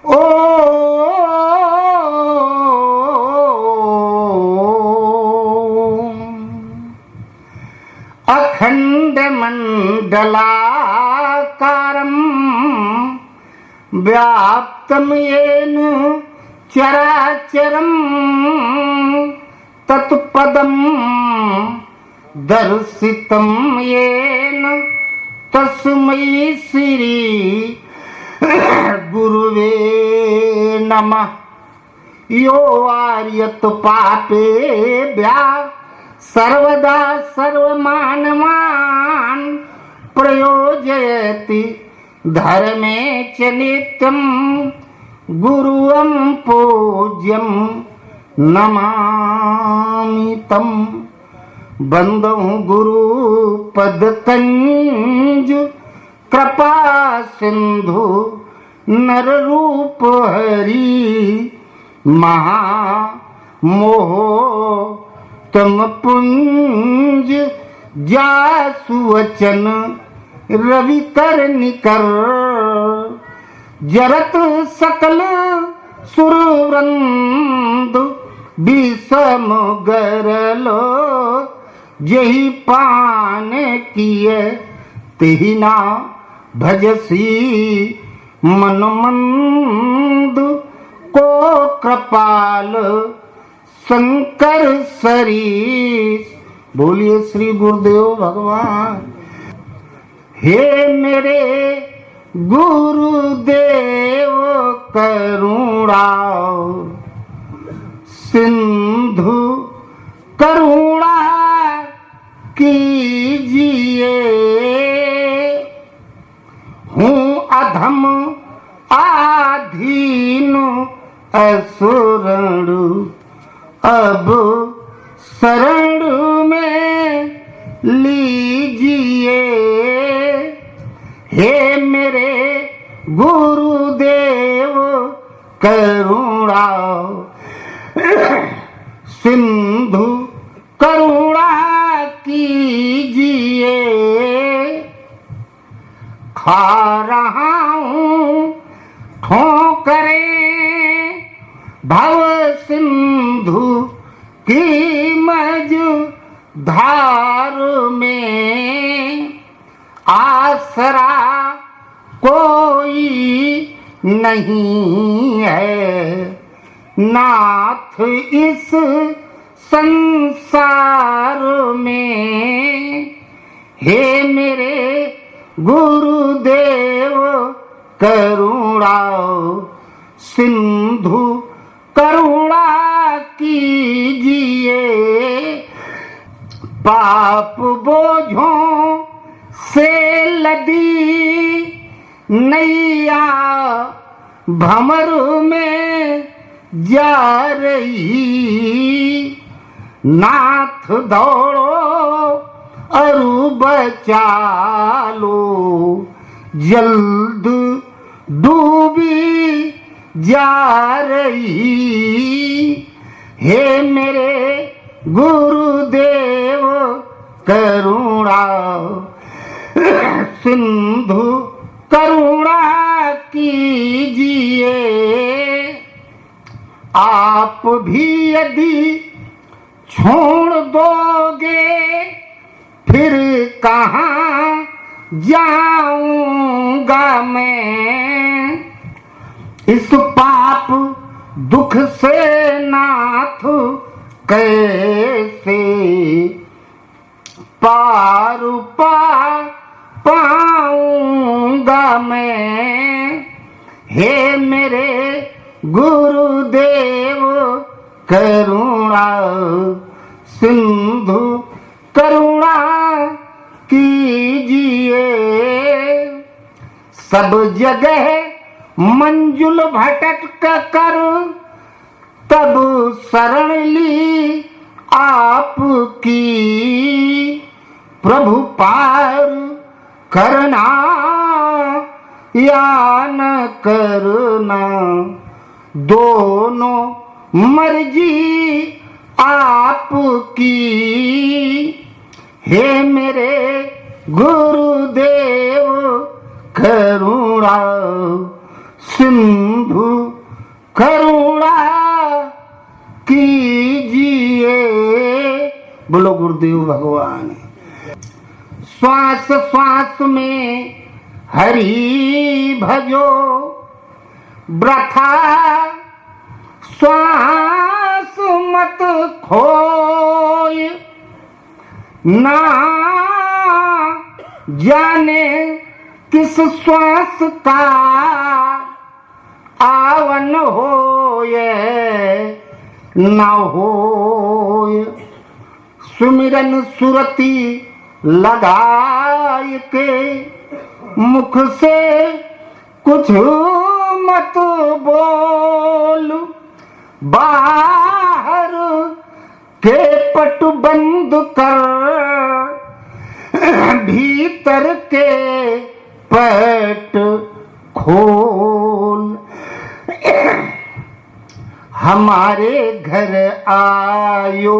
ओ अखंड मंडलाकारं व्याप्तं येन चराचरं तत्पदं दर्शितं येन तस्मै श्री गुरुवे नमः। यो आर्यत पापेभ्यः सर्वदा सर्वमानवान् प्रयोजयति धर्मे च नित्यं गुरुं पूज्यं नमामि तं। बंदो गुरु पद कंज कृपा सिंधु नर रूप हरि महा मोह तम पुंज जासु वचन रवि कर निकर जरत सकल सुरवृंद विषम गरलो जही पान किए तेहि ना भजसी मन मंद को कृपाल शंकर सरीस। बोलिए श्री गुरुदेव भगवान। हे मेरे गुरुदेव करुणा सिंधु करुणा कीजिए। हूँ अधम आधीन असुरण अब शरण में लीजिए। हे मेरे गुरुदेव करुणा सिंधु करुणा कीजिए। खा रहा हूँ ठोकरें भव सिंधु की मझधार में आसरा कोई नहीं है नाथ इस संसार में। हे मेरे गुरुदेव करुणा सिंधु करुणा कीजिए। पाप बोझों से लदी नैया भंवर में जा रही। नाथ दौड़ो अरु बचा लो जल्द डूबी जा रही। हे मेरे गुरुदेव करुणा सिंधु करुणा कीजिए। आप भी यदि छोड़ दोगे फिर कहाँ जाऊंगा मैं। इस पाप दुख से नाथ कैसे पार पाऊंगा मैं। हे मेरे गुरुदेव करुणा सिंधु करुणा कीजिए। सब जगह मंजुल भटक कर तब शरण ली आपकी। प्रभु पार करना या न करना दोनों मर्जी आपकी। हे मेरे गुरुदेव करुणा सिंधु करुणा कीजिए। बोलो गुरुदेव भगवान। श्वास श्वास में हरि भजो, वृथा श्वास मत खोए। ना जाने किस श्वास का आवन होए न होए। सुमिरन सुरती लगाए के मुख से कुछ मत बोल। बाहर के पट बंद कर, भीतर के पट खोल। हमारे घर आयो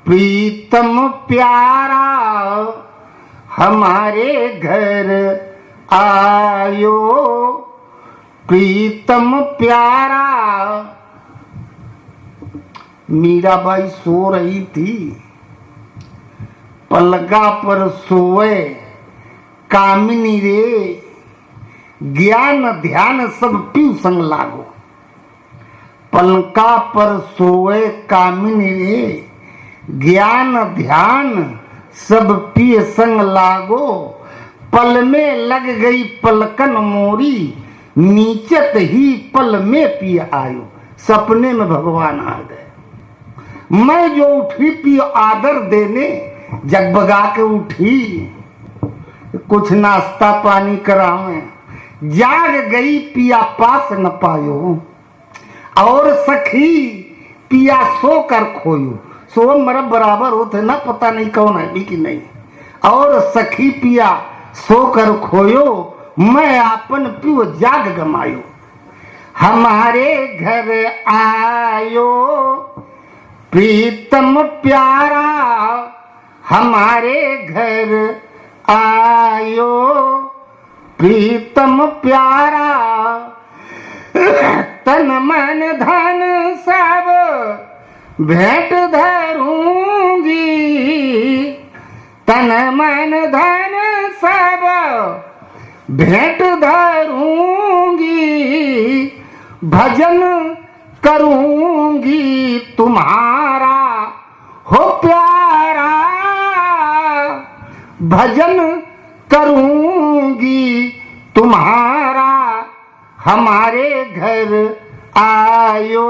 प्रीतम प्यारा, हमारे घर आयो प्रीतम प्यारा। मीराबाई सो रही थी, पलका पर सोए कामिनी रे, ज्ञान ध्यान सब पीऊ संग लागो। पलका पर सोए कामिनी रे, ज्ञान ध्यान सब पिय संग लागो। पल में लग गई पलकन मोरी, नीचत ही पल में पिय आयो। सपने में भगवान आ गए। मैं जो उठी पिय आदर देने, जगबगा के उठी, कुछ नाश्ता पानी करावे। जाग गई पिया पास न पायो, और सखी पिया सो कर खोयो। सो मर बराबर होते ना, पता नहीं कौन है भी कि नहीं। और सखी पिया सो कर खोयो, मैं आपन पियो जाग गमायो। हमारे घर आयो प्रीतम प्यारा, हमारे घर आयो प्रीतम प्यारा। तन मन धन सब भेंट धरूंगी, तन मन धन सब भेंट धरूंगी। भजन करूंगी तुम्हारा हो प्यारा, भजन करूंगी तुम्हारा। हमारे घर आयो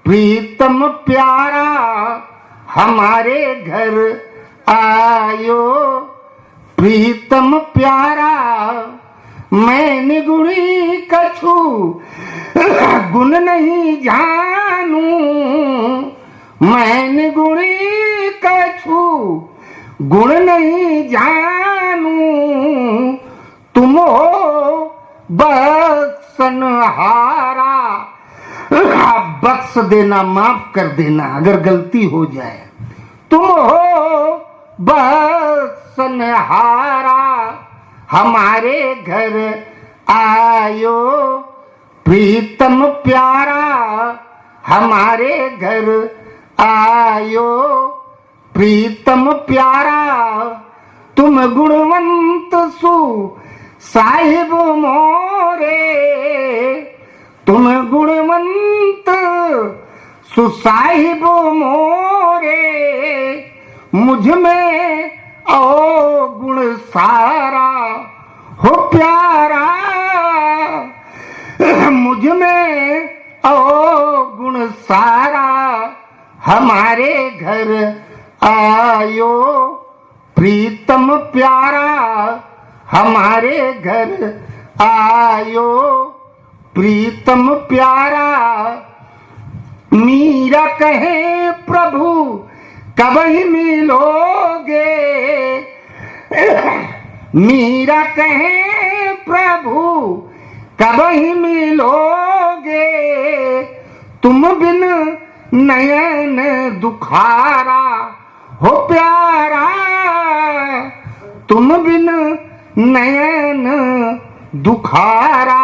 प्रीतम प्यारा, हमारे घर आयो प्रीतम प्यारा। मैं निगुणी कछु गुण नहीं जानू, मैं निगुणी कछु गुण नहीं जानू। तुम हो बख्शनहारा, बख्श देना, माफ कर देना अगर गलती हो जाए। तुम हो बख्शनहारा, हमारे घर आयो प्रीतम प्यारा, हमारे घर आयो प्रीतम प्यारा। तुम गुणवंत सु साहिब मोरे, तुम गुणवंत सुसाहिब मोरे। मुझ में ओ गुण सारा हो प्यारा, मुझ में ओ गुण सारा। हमारे घर आयो प्रीतम प्यारा, हमारे घर आयो प्रीतम प्यारा। मीरा कहे प्रभु कब ही मिलोगे, मीरा कहे प्रभु कब ही मिलोगे। तुम बिन नयन दुखारा हो प्यारा, तुम बिन नयन दुखारा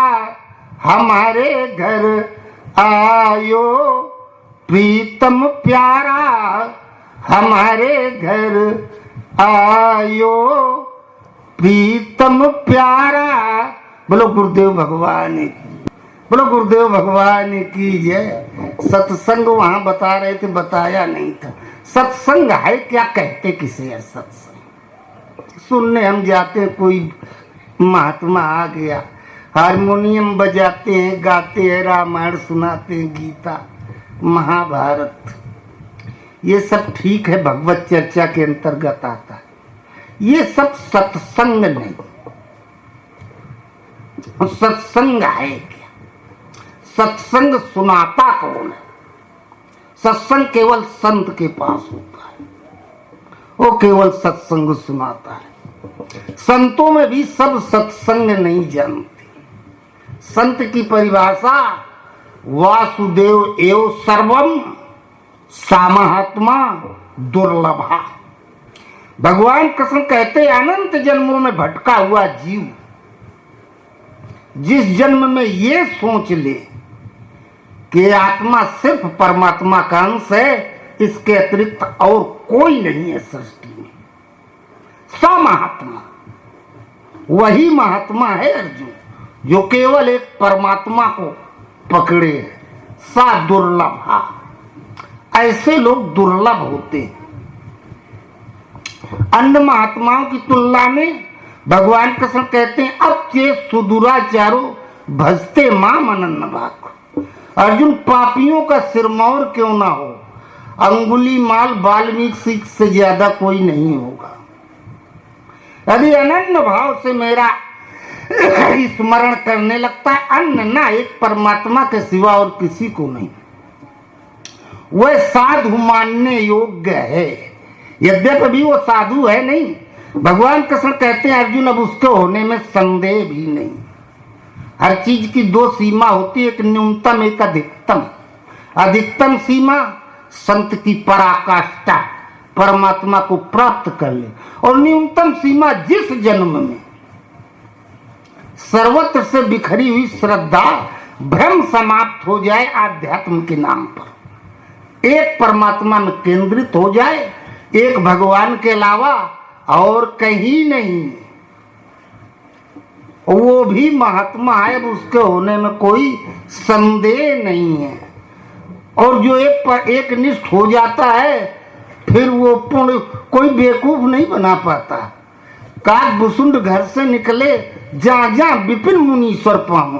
हमारे घर आयो, प्रीतम प्यारा हमारे घर आयो, प्रीतम प्यारा। बोलो गुरुदेव भगवान की, बोलो गुरुदेव भगवान की जय। सत्संग वहां बता रहे थे, बताया नहीं था। सत्संग है क्या, कहते किसे है सत्संग? सुनने हम जाते हैं, कोई महात्मा आ गया, हारमोनियम बजाते हैं, गाते हैं, रामायण सुनाते हैं, गीता महाभारत, ये सब ठीक है, भगवत चर्चा के अंतर्गत आता है। ये सब सत्संग नहीं। सत्संग है क्या? सत्संग सुनाता कौन है? सत्संग केवल संत के पास होता है, वो केवल सत्संग सुनाता है। संतों में भी सब सत्संग नहीं जानते। संत की परिभाषा वासुदेव एव सर्वम सामहात्मा दुर्लभा। भगवान कृष्ण कहते अनंत जन्मों में भटका हुआ जीव जिस जन्म में ये सोच ले कि आत्मा सिर्फ परमात्मा का अंश है, इसके अतिरिक्त और कोई नहीं है सृष्टि में, समहात्मा, वही महात्मा है अर्जुन, जो केवल एक परमात्मा को पकड़े है। सा दुर्लभा, ऐसे लोग दुर्लभ होते हैं। अन्य महात्माओं की तुलना में भगवान कृष्ण कहते हैं अब चे सुदुराचारो भजते माम अनन्य भाग। अर्जुन, पापियों का सिरमौर क्यों ना हो, अंगुली माल वाल्मीकि से ज्यादा कोई नहीं होगा। यदि अनन्य भाव से मेरा स्मरण करने लगता है, अन्य ना एक परमात्मा के सिवा और किसी को नहीं, वह साधु मानने योग्य है। यद्यपि वो साधु है नहीं, भगवान कृष्ण कहते हैं अर्जुन अब उसके होने में संदेह भी नहीं। हर चीज की दो सीमा होती है, एक न्यूनतम एक अधिकतम। अधिकतम सीमा संत की पराकाष्ठा, परमात्मा को प्राप्त कर ले, और न्यूनतम सीमा जिस जन्म में सर्वत्र से बिखरी हुई श्रद्धा भ्रम समाप्त हो जाए, आध्यात्म के नाम पर एक परमात्मा में केंद्रित हो जाए, एक भगवान के अलावा और कहीं नहीं, वो भी महात्मा है, अब उसके होने में कोई संदेह नहीं है। और जो एक निष्ठ हो जाता है, फिर वो पूर्ण कोई बेवकूफ नहीं बना पाता। काक भुसुंड घर से निकले, जहां जहां विपिन मुनीश्वर पाऊं,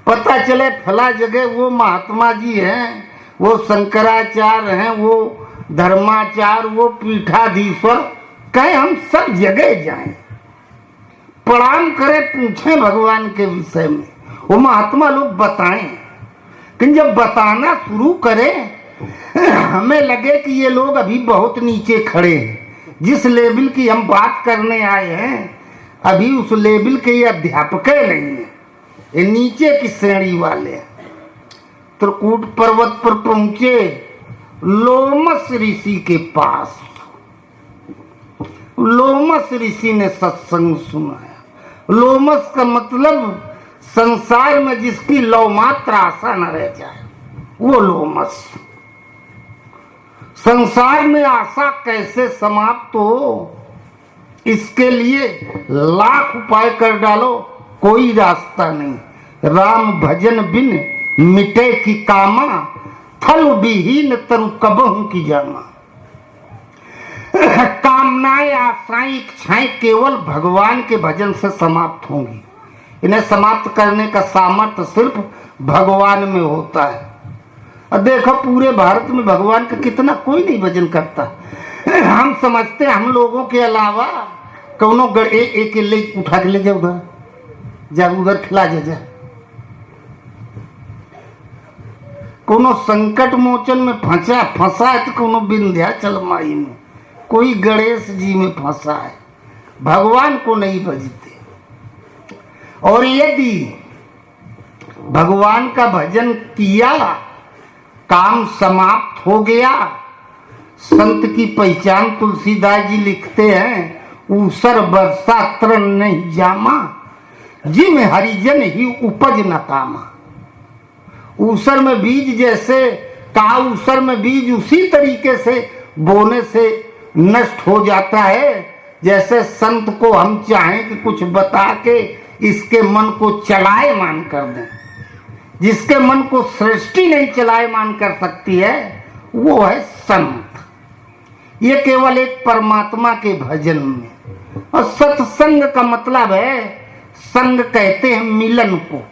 पता चले फला जगह वो महात्मा जी हैं, वो शंकराचार्य हैं, वो धर्माचार्य, वो पीठाधीश्वर, कहे हम सब जगह जाएं, प्रणाम करें, पूछें भगवान के विषय में, वो महात्मा लोग बताएं। लेकिन जब बताना शुरू करें, हमें लगे कि ये लोग अभी बहुत नीचे खड़े हैं, जिस लेवल की हम बात करने आए हैं अभी उस लेवल के ये अध्यापक नहीं है, ये नीचे की श्रेणी वाले। त्रिकूट पर्वत पर पहुंचे लोमस ऋषि के पास। लोमस ऋषि ने सत्संग सुनाया। लोमस का मतलब संसार में जिसकी लौ मात्र आशा न रह जाए, वो लोमस। संसार में आशा कैसे समाप्त हो, इसके लिए लाख उपाय कर डालो, कोई रास्ता नहीं। राम भजन बिन मिटे की कामा, थल विहीन तरु कबहू की जामा। कामनाएं, आशाएं, इच्छाएं केवल भगवान के भजन से समाप्त होंगी। इन्हें समाप्त करने का सामर्थ्य सिर्फ भगवान में होता है। और देखो पूरे भारत में भगवान का कितना कोई नहीं भजन करता। हम समझते हम लोगों के अलावा कौनो एक ले उठा के ले जा, उधर जा, उधर खिला जा। कोनो संकट मोचन में फंसा है तो कोनो विंध्याचल माई में, कोई गणेश जी में फंसा है, भगवान को नहीं भजते। और यदि भगवान का भजन किया, काम समाप्त हो गया। संत की पहचान तुलसीदास जी लिखते हैं, ऊसर बरसा तरण नहीं जामा, जिम हरिजन ही उपज न कामा। ऊसर में बीज जैसे कहा, ऊसर में बीज उसी तरीके से बोने से नष्ट हो जाता है जैसे संत को हम चाहें कि कुछ बता के इसके मन को चलायमान कर दें। जिसके मन को सृष्टि नहीं चलायमान कर सकती है वो है संत। ये केवल एक परमात्मा के भजन में। और सत्संग का मतलब है, संग कहते हैं मिलन को।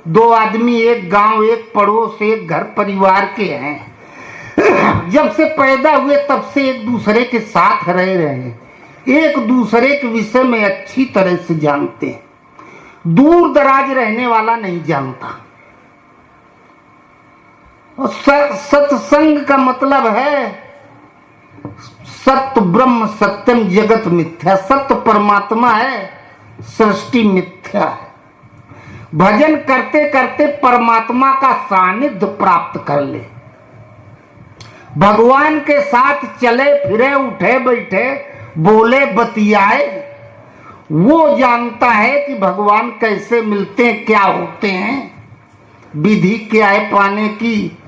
दो आदमी एक गांव, एक पड़ोस, एक घर परिवार के हैं। जब से पैदा हुए तब से एक दूसरे के साथ रह रहे हैं, एक दूसरे के विषय में अच्छी तरह से जानते हैं। दूर दराज रहने वाला नहीं जानता। और सत्संग का मतलब है सत्य ब्रह्म सत्यम जगत मिथ्या। सत्य परमात्मा है, सृष्टि मिथ्या है। भजन करते करते परमात्मा का सानिध्य प्राप्त कर ले, भगवान के साथ चले फिरे, उठे बैठे, बोले बतियाए। वो जानता है कि भगवान कैसे मिलते हैं, क्या होते हैं, विधि क्या है पाने की,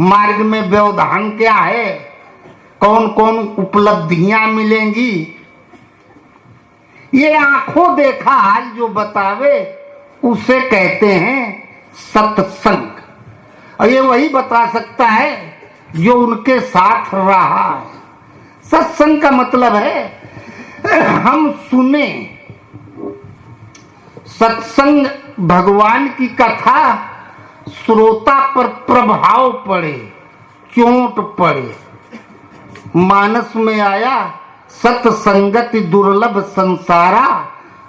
मार्ग में व्यवधान क्या है, कौन कौन उपलब्धियां मिलेंगी। ये आंखों देखा हाल जो बतावे उसे कहते हैं सत्संग। और ये वही बता सकता है जो उनके साथ रहा है। सत्संग का मतलब है हम सुने। सत्संग भगवान की कथा श्रोता पर प्रभाव पड़े, चोट पड़े। मानस में आया सत्संगति दुर्लभ संसारा,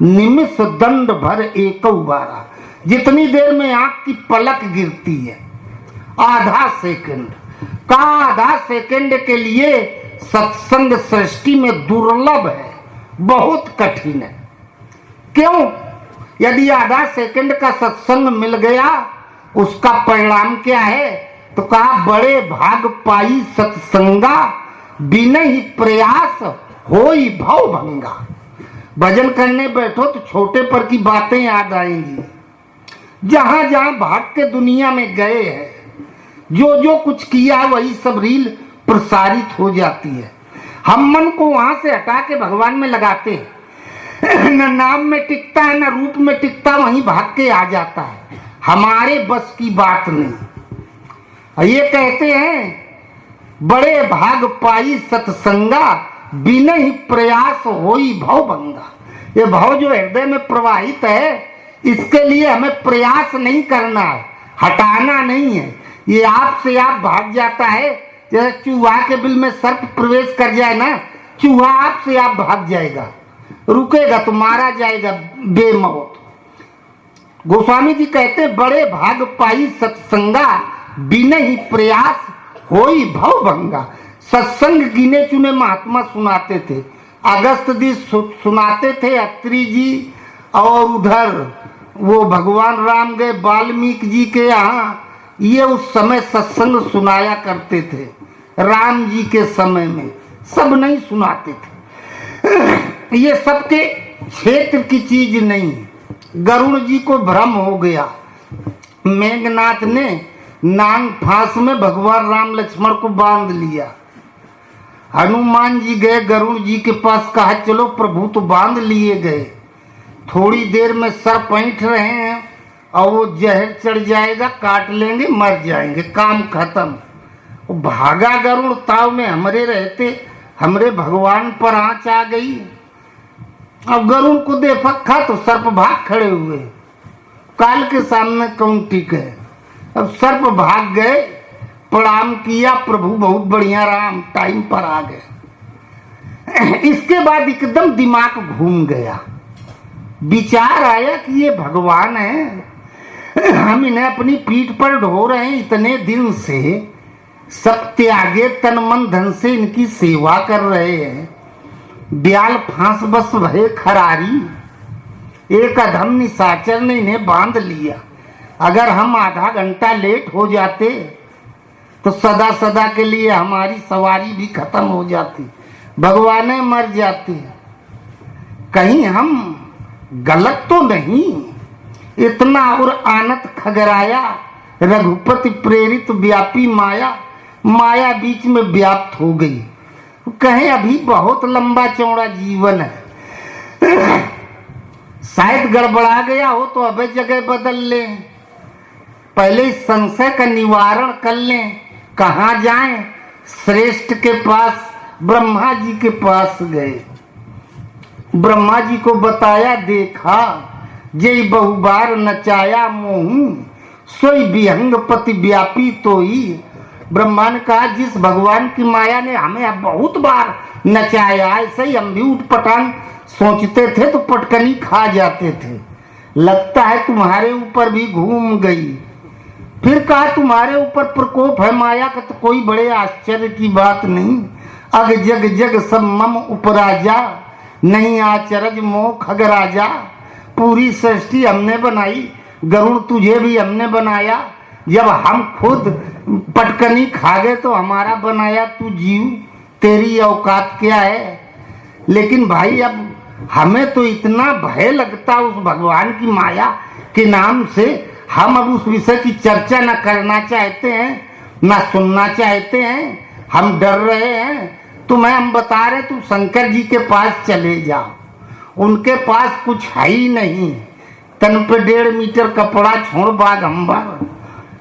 निमिष दंड भर एक बारा। जितनी देर में आंख की पलक गिरती है, आधा सेकंड का, आधा सेकंड के लिए सत्संग सृष्टि में दुर्लभ है, बहुत कठिन है। क्यों? यदि आधा सेकंड का सत्संग मिल गया उसका परिणाम क्या है? तो कहा बड़े भाग पाई सत्संगा, बिना ही प्रयास होई भव भंगा। भजन करने बैठो तो छोटे पर की बातें याद आएंगी। जहां जहां भाग के दुनिया में गए हैं, जो जो कुछ किया वही सब रील प्रसारित हो जाती है। हम मन को वहां से हटा के भगवान में लगाते हैं। न नाम में टिकता है न रूप में टिकता, वहीं भाग के आ जाता है। हमारे बस की बात नहीं। ये कहते हैं बड़े भाग पाई सत्संगा, बिना ही प्रयास होई भव भंगा। ये भाव जो हृदय में प्रवाहित है, इसके लिए हमें प्रयास नहीं करना है, हटाना नहीं है। ये आपसे आप भाग जाता है। जैसे चूहा के बिल में सर्प प्रवेश कर जाए ना, चूहा आपसे आप भाग जाएगा, रुकेगा तो मारा जाएगा बेमौत। गोस्वामी जी कहते बड़े भाग पाई सत्संगा, बिना ही प्रयास होई भव भंगा। सत्संग गिने चुने महात्मा सुनाते थे। अगस्त जी सुनाते थे, अत्रि जी, और उधर वो भगवान राम गए वाल्मीकि जी के यहाँ, ये उस समय सत्संग सुनाया करते थे। राम जी के समय में सब नहीं सुनाते थे। ये सबके क्षेत्र की चीज नहीं। गरुड़ जी को भ्रम हो गया। मेघनाथ ने नांग फांस में भगवान राम लक्ष्मण को बांध लिया। हनुमान जी गए गरुड़ जी के पास, कहा चलो प्रभु तो बांध लिए गए, थोड़ी देर में सर पैंठ रहे हैं और वो जहर चढ़ जाएगा, काट लेंगे, मर जाएंगे, काम खत्म। वो भागा गरुड़, ताव में हमरे रहते, हमरे भगवान पर आंच आ गई। अब गरुड़ को दे फक्का तो सर्प भाग खड़े हुए। काल के सामने कौन टिके? अब सर्प भाग गए, प्रणाम किया, प्रभु बहुत बढ़िया राम टाइम पर आ गए। इसके बाद एकदम दिमाग घूम गया। विचार आया कि ये भगवान है, हम इन्हें अपनी पीठ पर ढो रहे हैं इतने दिन से, सब त्यागे तन मन धन से इनकी सेवा कर रहे हैं। ब्याल फांस बस भय खरारी, एक अधम निशाचर ने इन्हें बांध लिया। अगर हम आधा घंटा लेट हो जाते तो सदा सदा के लिए हमारी सवारी भी खत्म हो जाती, भगवान मर जाते। कहीं हम गलत तो नहीं? इतना और आनत खगराया, रघुपति प्रेरित व्यापी माया, माया बीच में व्याप्त हो गई। कहें अभी बहुत लंबा चौड़ा जीवन है, शायद गड़बड़ा गया हो तो अबे जगह बदल लें, पहले इस संशय का निवारण कर लें। कहाँ जाएं? श्रेष्ठ के पास, ब्रह्मा जी के पास गए। ब्रह्मा जी को बताया, देखा जय बहुबार नचाया मोहू, सोई विहंग पति व्यापी तो ही। ब्रह्मा ने कहा, जिस भगवान की माया ने हमें बहुत बार नचाया, ऐसे ही हम भी उठपटांग सोचते थे तो पटकनी खा जाते थे, लगता है तुम्हारे ऊपर भी घूम गई। फिर कहा, तुम्हारे ऊपर प्रकोप है माया का तो कोई बड़े आश्चर्य की बात नहीं। अग जग जग सब मम उपराजा, नहीं आचरज मोह खगराजा। पूरी सृष्टि हमने बनाई, गरुड़ तुझे भी हमने बनाया। जब हम खुद पटकनी खा गए तो हमारा बनाया तू जीव, तेरी औकात क्या है। लेकिन भाई अब हमें तो इतना भय लगता उस भगवान की माया के नाम से, हम अब उस विषय की चर्चा न करना चाहते हैं, न सुनना चाहते हैं, हम डर रहे हैं। तुम्हें हम बता रहे, तुम शंकर जी के पास चले जाओ, उनके पास कुछ है ही नहीं, तन पे 1.5 मीटर कपड़ा छोड़ बाग अंबर।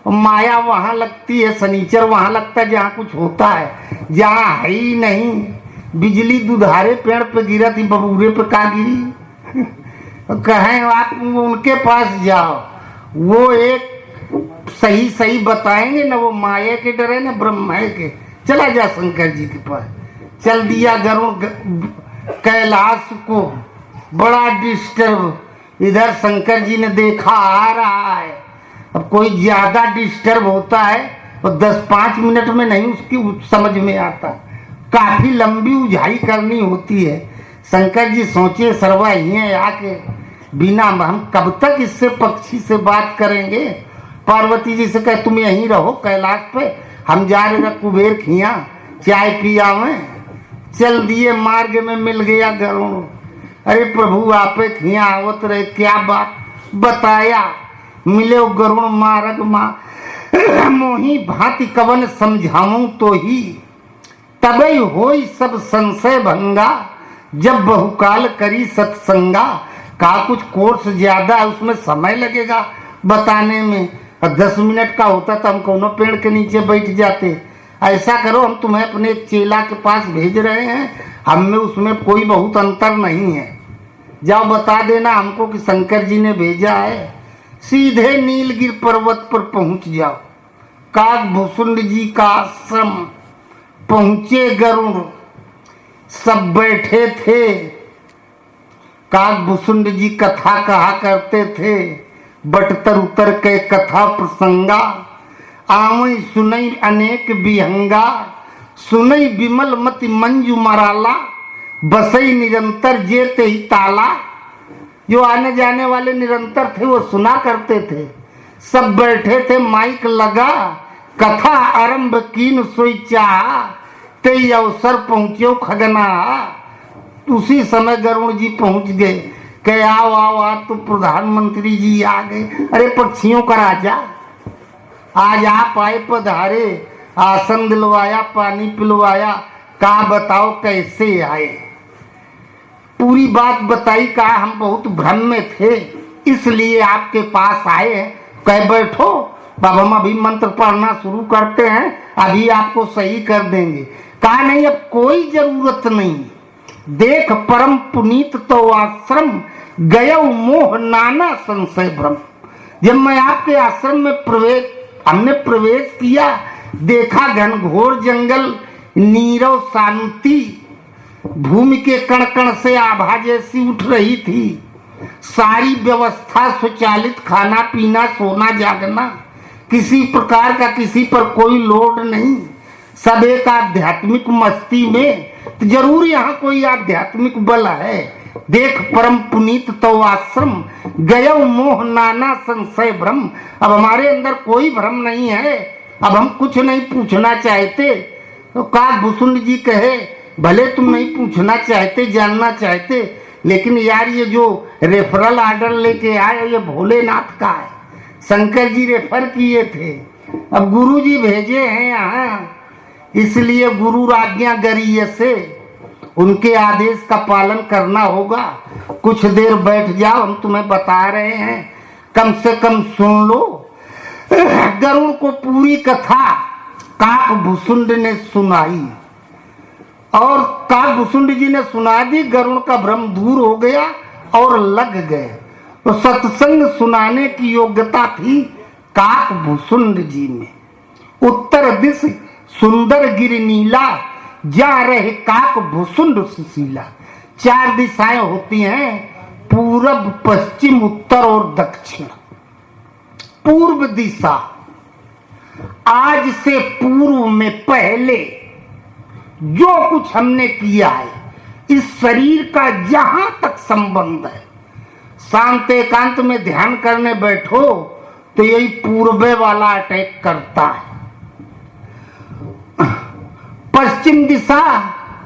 माया वहां लगती है, शनिचर वहां लगता है जहाँ कुछ होता है, जहाँ है ही नहीं। बिजली दुधारे पेड़ पे गिरा थी, बबूरे पे का गिरी। कहें आप उनके पास जाओ, वो एक सही सही बताएंगे न, वो माया के डरे न ब्रह्मा के। चला जा शंकर जी के पास। चल दिया गरुड़ कैलाश को, बड़ा डिस्टर्ब। इधर शंकर जी ने देखा आ रहा है, अब कोई ज्यादा डिस्टर्ब होता है तो 10-5 मिनट में नहीं उसकी समझ में आता, काफी लंबी उझाई करनी होती है। शंकर जी सोचे, सर्वा ही आके बिना, हम कब तक इससे पक्षी से बात करेंगे। पार्वती जी से कहे, तुम यहीं रहो कैलाश पे, हम जा रहे कुबेर खिया चाय पिया में। चल दिए, मार्ग में मिल गया गरुड़। अरे प्रभु आपे खिया आवत रहे, क्या बात बताया। मिले गरुड़ मार्ग माँ मोही भांति कवन समझाऊं तो ही, तबई होई सब संशय भंगा, जब बहुकाल करी सत्संगा। कहा कुछ कोर्स ज्यादा है, उसमें समय लगेगा बताने में। 10 मिनट का होता तो हम कोनो पेड़ के नीचे बैठ जाते। ऐसा करो, हम तुम्हें अपने एक चेला के पास भेज रहे हैं, हम में उसमें कोई बहुत अंतर नहीं है, जाओ बता देना हमको कि शंकर जी ने भेजा है। सीधे नीलगिर पर्वत पर पहुंच जाओ। काकभूषुंड जी का आश्रम पहुंचे गरुड़, सब बैठे थे। काकभूषुंड जी कथा कहा करते थे, बटतर उतर के कथा प्रसंगा। आवई सुनई अनेक विहंगा, सुनई विमल मति मंजू मराला, बसई निरंतर जेते ही ताला। जो आने जाने वाले निरंतर थे वो सुना करते थे। सब बैठे थे, माइक लगा, कथा आरंभ कीन सोई चाह, ते अवसर पहुंचो खगना। उसी समय गरुड़ जी पहुंच गए। कहे आओ आओ, आज तो प्रधानमंत्री जी आ गए। अरे पक्षियों का राजा, आज आप आए पधारे, आसन दिलवाया, पानी पिलवाया, कहा बताओ कैसे आए। पूरी बात बताई, कहा हम बहुत भ्रम में थे इसलिए आपके पास आए हैं। कह बैठो बाबा, हम अभी मंत्र पढ़ना शुरू करते हैं, अभी आपको सही कर देंगे। कहा नहीं, अब कोई जरूरत नहीं, देख परम पुनीत तो आश्रम, गयो मोह नाना संशय भ्रम। जब मैं आपके आश्रम में हमने प्रवेश किया, देखा घनघोर जंगल, नीरव शांति, भूमि के कण कण से आभा जैसी उठ रही थी। सारी व्यवस्था स्वचालित, खाना पीना सोना जागना, किसी प्रकार का किसी पर कोई लोड नहीं, सब एक आध्यात्मिक मस्ती में। तो जरूर यहाँ कोई आध्यात्मिक बल है। देख परम पुनीत तो आश्रम, गयो मोह नाना संशय भ्रम। अब हमारे अंदर कोई भ्रम नहीं है, अब हम कुछ नहीं पूछना चाहते। तो काकभूषुंड जी कहे, भले तुम नहीं पूछना चाहते, जानना चाहते, लेकिन यार ये जो रेफरल ऑर्डर लेके आए ये भोलेनाथ का है, शंकर जी रेफर किए थे, अब गुरु जी भेजे हैं यहाँ, इसलिए गुरु आज्ञा गरिए से उनके आदेश का पालन करना होगा। कुछ देर बैठ जाओ, हम तुम्हें बता रहे हैं, कम से कम सुन लो। गरुड़ को पूरी कथा काक भुसुंड ने सुनाई और काक भुसुंड जी ने सुना दी। गरुड़ का भ्रम दूर हो गया और लग गए। तो सत्संग सुनाने की योग्यता थी काक भुसुंड जी में। उत्तर दिश सुंदर गिर नीला, जा रहे काक भुसुंड सुशीला। 4 दिशाएं होती हैं, पूरब, पश्चिम, उत्तर और दक्षिण। पूर्व दिशा, आज से पूर्व में पहले जो कुछ हमने किया है, इस शरीर का जहां तक संबंध है, शांत एकांत में ध्यान करने बैठो तो यही पूर्वे वाला अटैक करता है। पश्चिम दिशा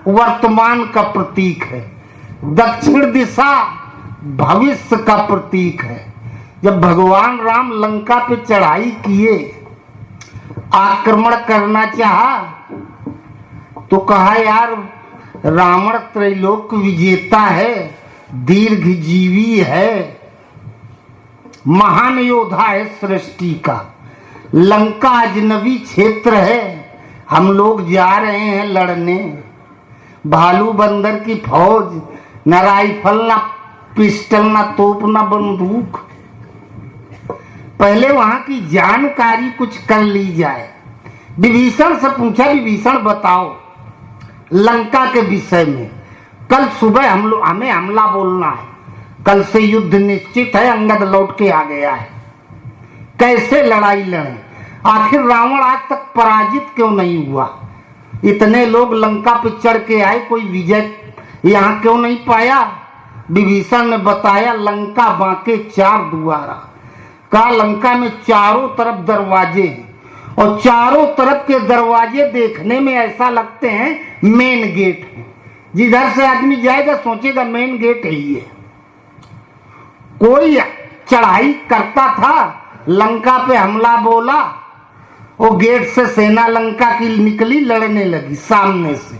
वर्तमान का प्रतीक है, दक्षिण दिशा भविष्य का प्रतीक है। जब भगवान राम लंका पे चढ़ाई किए, आक्रमण करना चाहा, तो कहा यार रावण त्रैलोक विजेता है, दीर्घ जीवी है, महान योद्धा है सृष्टि का, लंका अजनबी क्षेत्र है, हम लोग जा रहे हैं लड़ने, भालू बंदर की फौज, न राइफल न पिस्टल न तोप न बंदूक, पहले वहां की जानकारी कुछ कर ली जाए। विभीषण से पूछा, विभीषण बताओ लंका के विषय में, कल सुबह हमें हमला बोलना है, कल से युद्ध निश्चित है, अंगद लौट के आ गया है, कैसे लड़ाई लड़ें, आखिर रावण आज तक पराजित क्यों नहीं हुआ, इतने लोग लंका पे चढ़ के आए, कोई विजय यहाँ क्यों नहीं पाया। विभीषण ने बताया लंका बांके 4 द्वारा, कहा लंका में चारों तरफ दरवाजे हैं और चारों तरफ के दरवाजे देखने में ऐसा लगते हैं मेन गेट है, जिधर से आदमी जाएगा सोचेगा मेन गेट है ये। कोई चढ़ाई करता था, लंका पे हमला बोला, वो गेट से सेना लंका की निकली, लड़ने लगी सामने से,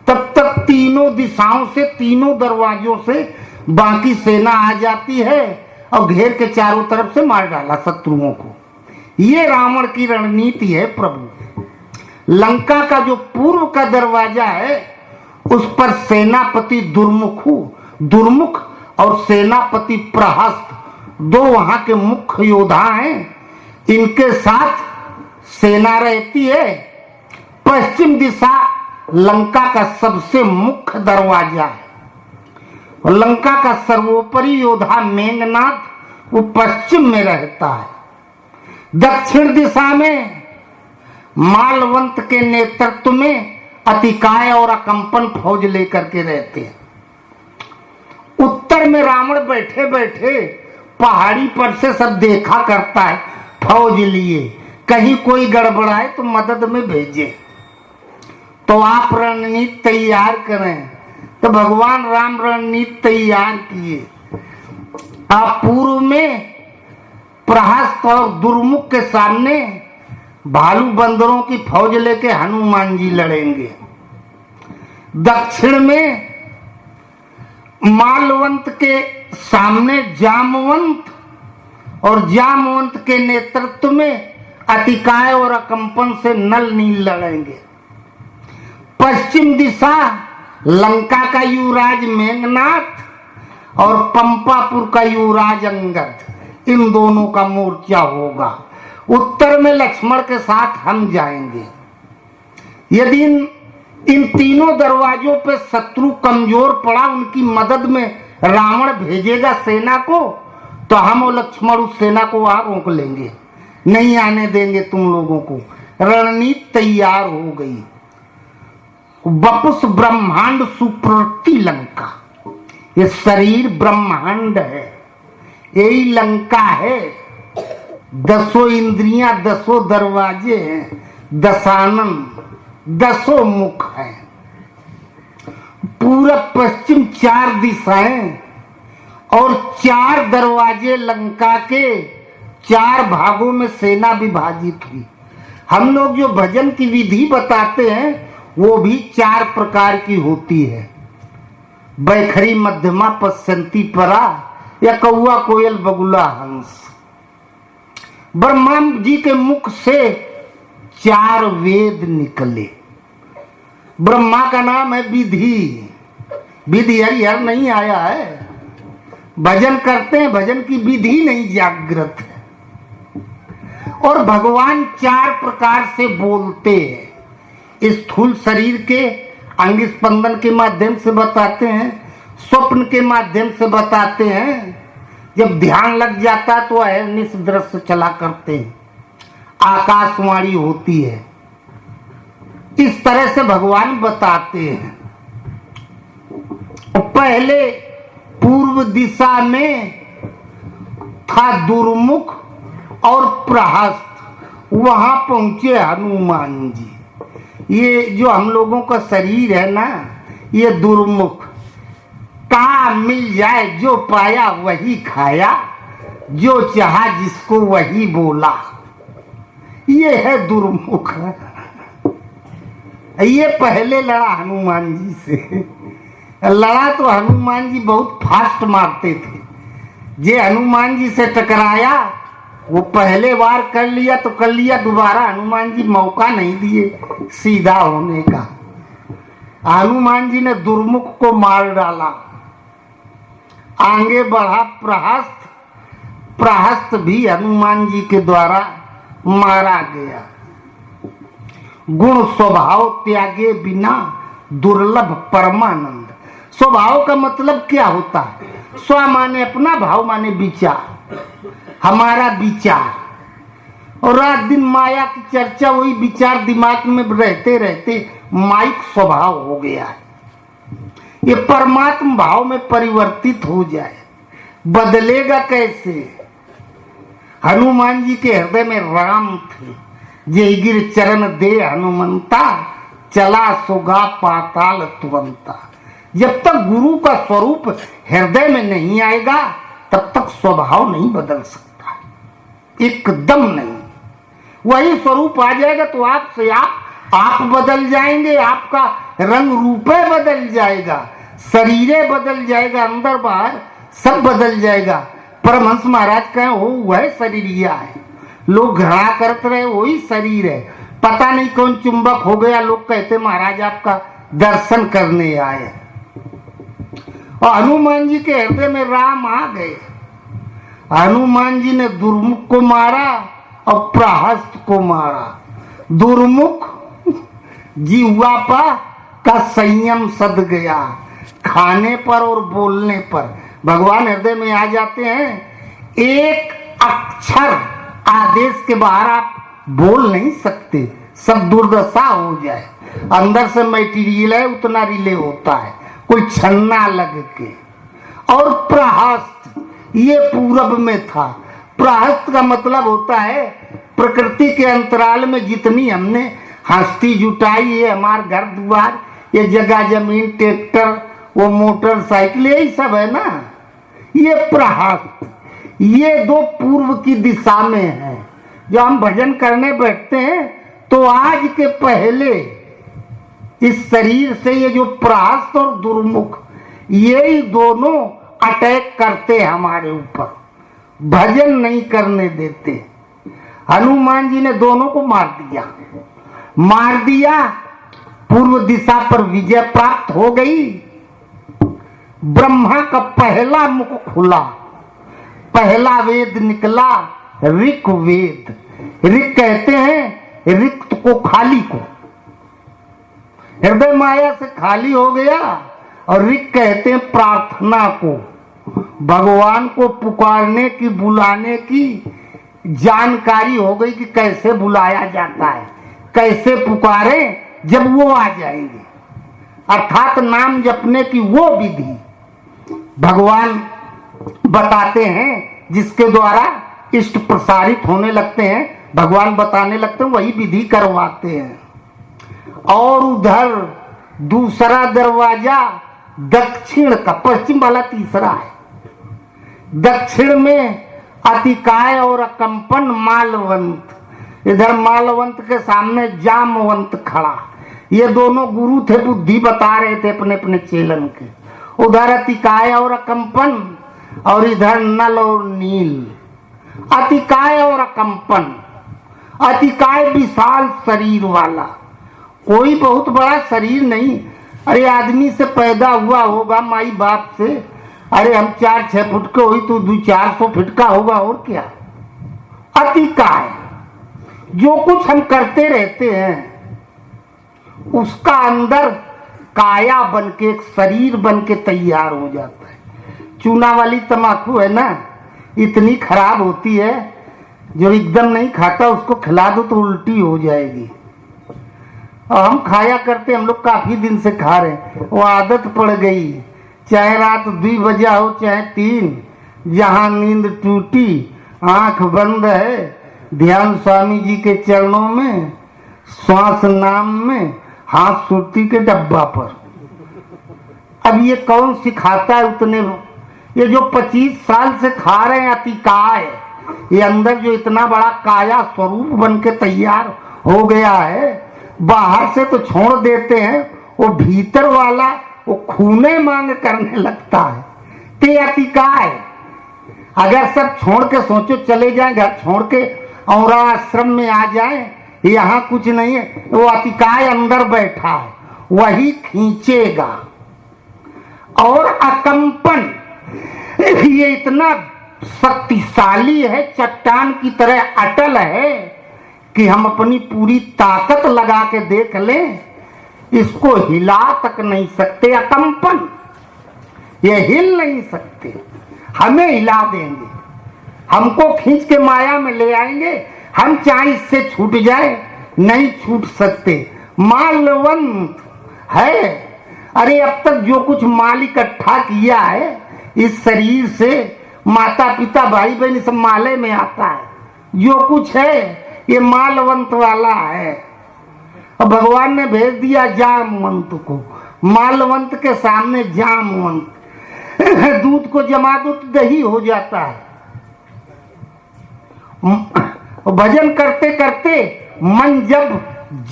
तब तक तीनों दिशाओं से, तीनों दरवाजों से बाकी सेना आ जाती है और घेर के चारों तरफ से मार डाला शत्रुओं को। ये रावण की रणनीति है प्रभु। लंका का जो पूर्व का दरवाजा है उस पर सेनापति दुर्मुख और सेनापति प्रहस्त 2 वहां के मुख्य योद्धा हैं, इनके साथ सेना रहती है। पश्चिम दिशा लंका का सबसे मुख्य दरवाजा है और लंका का सर्वोपरि योद्धा मेघनाथ वो पश्चिम में रहता है। दक्षिण दिशा में मालवंत के नेतृत्व में अतिकाय और अकंपन फौज लेकर के रहते हैं। उत्तर में रावण बैठे बैठे पहाड़ी पर से सब देखा करता है, फौज लिए, कहीं कोई गड़बड़ाए तो मदद में भेजे, तो आप रणनीति तैयार करें। तो भगवान राम रणनीति तैयार किए। आप पूर्व में प्रहस्त और दुर्मुख के सामने भालू बंदरों की फौज लेके हनुमान जी लड़ेंगे। दक्षिण में मालवंत के सामने जामवंत और जामवंत के नेतृत्व में अतिकाय और अकंपन से नल नील लड़ेंगे। पश्चिम दिशा लंका का युवराज मेघनाथ और पंपापुर का युवराज अंगद, इन दोनों का मोर्चा होगा। उत्तर में लक्ष्मण के साथ हम जाएंगे। यदि इन तीनों दरवाजों पे शत्रु कमजोर पड़ा, उनकी मदद में रावण भेजेगा सेना को, तो हम और लक्ष्मण उस सेना को वहां रोक लेंगे, नहीं आने देंगे तुम लोगों को। रणनीति तैयार हो गई। वपुष ब्रह्मांड सुप्रति लंका, ये शरीर ब्रह्मांड है, यही लंका है। 10 इंद्रियां, 10 दरवाजे हैं, 10 आनंद, 10 मुख हैं। पूरब पश्चिम 4 दिशाएं और 4 दरवाजे लंका के 4 भागों में सेना विभाजित हुई। हम लोग जो भजन की विधि बताते हैं वो भी 4 प्रकार की होती है। बैखरी मध्यमा पश्चंती परा या कौआ कोयल बगुला हंस। ब्रह्मा जी के मुख से 4 वेद निकले। ब्रह्मा का नाम है विधि। विधि हरिहर नहीं आया है। भजन करते हैं, भजन की विधि नहीं जागृत है। और भगवान 4 प्रकार से बोलते हैं। स्थूल शरीर के अंग स्पंदन के माध्यम से बताते हैं, स्वप्न के माध्यम से बताते हैं, जब ध्यान लग जाता तो अहर्निश दृश्य चला करते हैं, आकाशवाणी होती है। इस तरह से भगवान बताते हैं। पहले पूर्व दिशा में था दुर्मुख और प्रहस्त, वहां पहुंचे हनुमान जी। ये जो हम लोगों का शरीर है ना, ये दुर्मुख, कहाँ मिल जाए जो पाया वही खाया, जो चाहा जिसको वही बोला, ये है दुर्मुख। ये पहले लड़ा हनुमान जी से। लड़ा तो हनुमान जी बहुत फास्ट मारते थे। जे हनुमान जी से टकराया वो पहले बार कर लिया तो कर लिया, दोबारा हनुमान जी मौका नहीं दिए सीधा होने का। हनुमान जी ने दुर्मुख को मार डाला। आगे बढ़ा प्रहस्त। प्रहस्त भी हनुमान जी के द्वारा मारा गया। गुण स्वभाव त्यागे बिना दुर्लभ परमानंद। स्वभाव का मतलब क्या होता है? स्व माने अपना, भाव माने विचार, हमारा विचार। और रात दिन माया की चर्चा, वही विचार दिमाग में रहते रहते माइक स्वभाव हो गया है। ये परमात्मा भाव में परिवर्तित हो जाए, बदलेगा कैसे? हनुमान जी के हृदय में राम थे। जय गिर चरण दे हनुमंता, चला सुगा पाताल तुरंता। जब तक गुरु का स्वरूप हृदय में नहीं आएगा तब तक स्वभाव नहीं बदल सकता, एकदम नहीं। वही स्वरूप आ जाएगा तो आपसे आप बदल जाएंगे, आपका रंग रूपे बदल जाएगा, शरीरे बदल जाएगा, अंदर बाहर सब बदल जाएगा। परमहंस महाराज कहें हो वह शरीरिया है, लोग घृणा करते रहे वही शरीर है, पता नहीं कौन चुंबक हो गया, लोग कहते महाराज आपका दर्शन करने आए। और हनुमान जी के हृदय में राम आ गए। हनुमान जी ने दुर्मुख को मारा और प्रहस्त को मारा। दुर्मुख जिह्वा पर का संयम सद गया, खाने पर और बोलने पर भगवान हृदय में आ जाते हैं। एक अक्षर आदेश के बाहर आप बोल नहीं सकते, सब दुर्दशा हो जाए। अंदर से मटेरियल है उतना रिले होता है, कोई छन्ना लग के। और प्रहस्त ये पूरब में था। प्रहस्त का मतलब होता है प्रकृति के अंतराल में जितनी हमने हस्ती जुटाई है, हमार घर द्वार, ये जगह जमीन, ट्रैक्टर, वो मोटरसाइकिल, यही सब है ना, ये प्रहस्त। ये 2 पूर्व की दिशा में है। जब हम भजन करने बैठते हैं तो आज के पहले इस शरीर से ये जो प्रहस्त और दुर्मुख, यही दोनों अटैक करते हमारे ऊपर, भजन नहीं करने देते। हनुमान जी ने दोनों को मार दिया। पूर्व दिशा पर विजय प्राप्त हो गई। ब्रह्मा का पहला मुख खुला, पहला वेद निकला ऋक वेद। ऋक कहते हैं रिक्त को, खाली को, हृदय माया से खाली हो गया। और ऋक कहते हैं प्रार्थना को, भगवान को पुकारने की, बुलाने की जानकारी हो गई कि कैसे बुलाया जाता है, कैसे पुकारे जब वो आ जाएंगे। अर्थात नाम जपने की वो विधि भगवान बताते हैं, जिसके द्वारा इष्ट प्रसारित होने लगते हैं, भगवान बताने लगते हैं, वही विधि करवाते हैं। और उधर दूसरा दरवाजा दक्षिण का, पश्चिम वाला तीसरा है। दक्षिण में अतिकाय और अकंपन मालवंत, इधर मालवंत के सामने जामवंत खड़ा। ये दोनों गुरु थे, बुद्धि बता रहे थे अपने अपने चेलन के। उधर अतिकाय और अकंपन और इधर नल और नील। अतिकाय और अकंपन, अतिकाय विशाल शरीर वाला, कोई बहुत बड़ा शरीर नहीं। अरे आदमी से पैदा हुआ होगा माई बाप से, अरे हम 4-6 फुट के हुई तो 200-400 फीट का होगा और क्या। अतिकाय, जो कुछ हम करते रहते हैं उसका अंदर काया बन के, एक शरीर बन के तैयार हो जाता है। चूना वाली तम्बाकू है ना, इतनी खराब होती है, जो एकदम नहीं खाता उसको खिला दो तो उल्टी हो जाएगी। और हम खाया करते, हम लोग काफी दिन से खा रहे हैं, वो आदत पड़ गई। चाहे रात 2 बजे हो चाहे 3, जहां नींद टूटी, आंख बंद है, ध्यान स्वामी जी के चरणों में, श्वास नाम में, हाथ सुर्ती के डब्बा पर। अब ये कौन सिखाता है उतने, ये जो 25 साल से खा रहे हैं अतिकाय, ये अंदर जो इतना बड़ा काया स्वरूप बन के तैयार हो गया है, बाहर से तो छोड़ देते हैं, वो भीतर वाला वो खूने मांग करने लगता है। ते अतिकाय, अगर सब छोड़ के सोचो चले जाए, घर छोड़ के और आश्रम में आ जाए, यहाँ कुछ नहीं है, वो अतिकाय अंदर बैठा है, वही खींचेगा। और अकंपन, ये इतना शक्तिशाली है, चट्टान की तरह अटल है कि हम अपनी पूरी ताकत लगा के देख लें, इसको हिला तक नहीं सकते। अकंपन, ये हिल नहीं सकते, हमें हिला देंगे, हमको खींच के माया में ले आएंगे, हम चाहे इससे छूट जाए नहीं छूट सकते। मालवंत है, अरे अब तक जो कुछ माल इकट्ठा किया है इस शरीर से, माता पिता भाई बहन सब माले में आता है, जो कुछ है ये मालवंत वाला है। और भगवान ने भेज दिया जामवंत को, मालवंत के सामने जामवंत। दूध को जमा दो तो दही हो जाता है। भजन करते करते मन जब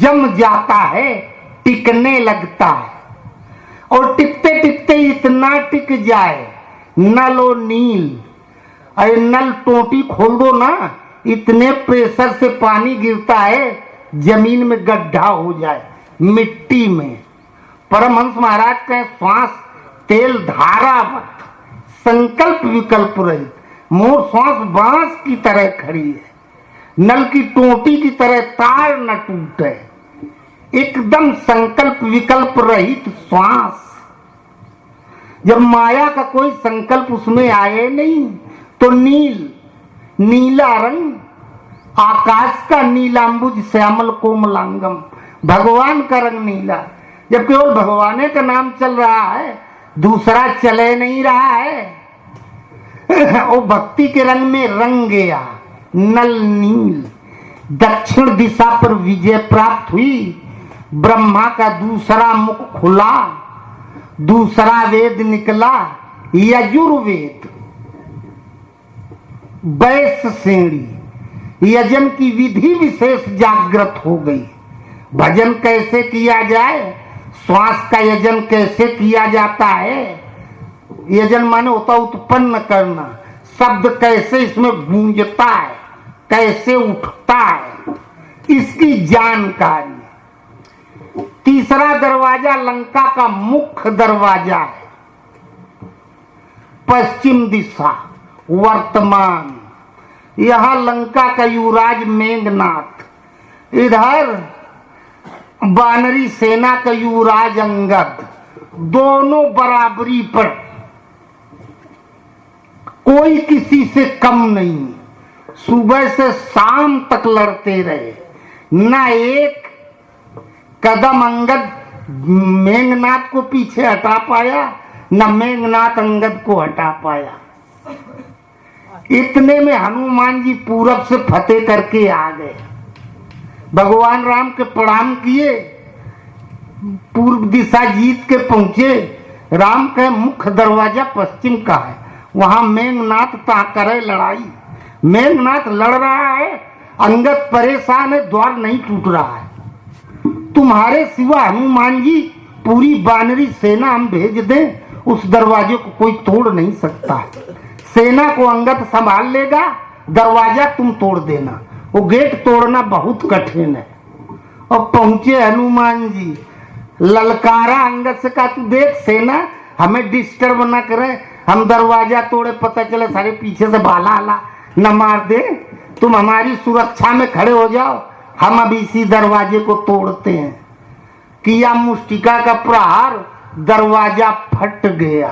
जम जाता है, टिकने लगता है, और टिकते टिकते इतना टिक जाए, नल और नील, अरे नल टोटी खोल दो ना, इतने प्रेशर से पानी गिरता है जमीन में गड्ढा हो जाए, मिट्टी में। परमहंस महाराज का श्वास तेल धारावत, संकल्प विकल्प रहित, मोर श्वास बांस की तरह खड़ी है, नल की टोटी की तरह तार न टूटे, एकदम संकल्प विकल्प रहित श्वास। जब माया का कोई संकल्प उसमें आए नहीं तो नील, नीला रंग, आकाश का नीलांबुज श्यामल कोमलांगम, भगवान का रंग नीला। जब केवल भगवान का नाम चल रहा है, दूसरा चले नहीं रहा है, वो भक्ति के रंग में रंग गया, नल नील। दक्षिण दिशा पर विजय प्राप्त हुई, ब्रह्मा का दूसरा मुख खुला, दूसरा वेद निकला, यजुर्वेद। वैश्य श्रेणी, यजन की विधि विशेष जागृत हो गई। भजन कैसे किया जाए, श्वास का यजन कैसे किया जाता है, यजन माने होता उत्पन्न करना, शब्द कैसे इसमें गूंजता है, कैसे उठता है, इसकी जानकारी। तीसरा दरवाजा लंका का मुख्य दरवाजा है, पश्चिम दिशा वर्तमान। यहां लंका का युवराज मेघनाथ, इधर वानरी सेना का युवराज अंगद, दोनों बराबरी पर, कोई किसी से कम नहीं। सुबह से शाम तक लड़ते रहे, न एक कदम अंगद मेघनाथ को पीछे हटा पाया, न मेघनाथ अंगद को हटा पाया। इतने में हनुमान जी पूरब से फतेह करके आ गए, भगवान राम के प्रणाम किए, पूर्व दिशा जीत के पहुंचे, राम के मुख्य दरवाजा पश्चिम का है, वहां मेघनाथ ता करे लड़ाई। मेघनाथ लड़ रहा है, अंगद परेशान है, द्वार नहीं टूट रहा है। तुम्हारे सिवा हनुमान जी पूरी बानरी सेना हम भेज दें, उस दरवाजे को कोई तोड़ नहीं सकता। सेना को अंगद संभाल लेगा, दरवाजा तुम तोड़ देना। वो गेट तोड़ना बहुत कठिन है। और पहुंचे हनुमान जी, ललकारा अंगद से कहा, तू देख सेना हमें डिस्टर्ब ना करे, हम दरवाजा तोड़े पता चले सारे पीछे से भाला आला न मार दे, तुम हमारी सुरक्षा में खड़े हो जाओ, हम अभी इसी दरवाजे को तोड़ते हैं। किया मुष्टिका का प्रहार, दरवाजा फट गया।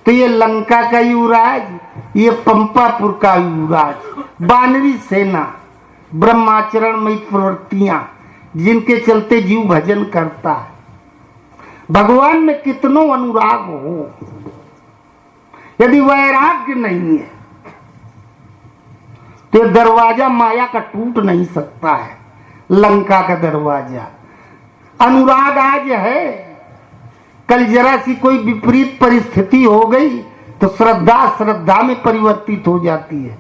तो ये लंका का युवराज, ये पंपापुर का युवराज, बानरी सेना, ब्रह्माचरणमयी प्रवृत्तियां, जिनके चलते जीव भजन करता है। भगवान में कितनों अनुराग हो, यदि वैराग्य नहीं है तो दरवाजा माया का टूट नहीं सकता है। लंका का दरवाजा अनुराग आज है, कल जरा सी कोई विपरीत परिस्थिति हो गई तो श्रद्धा में परिवर्तित हो जाती है।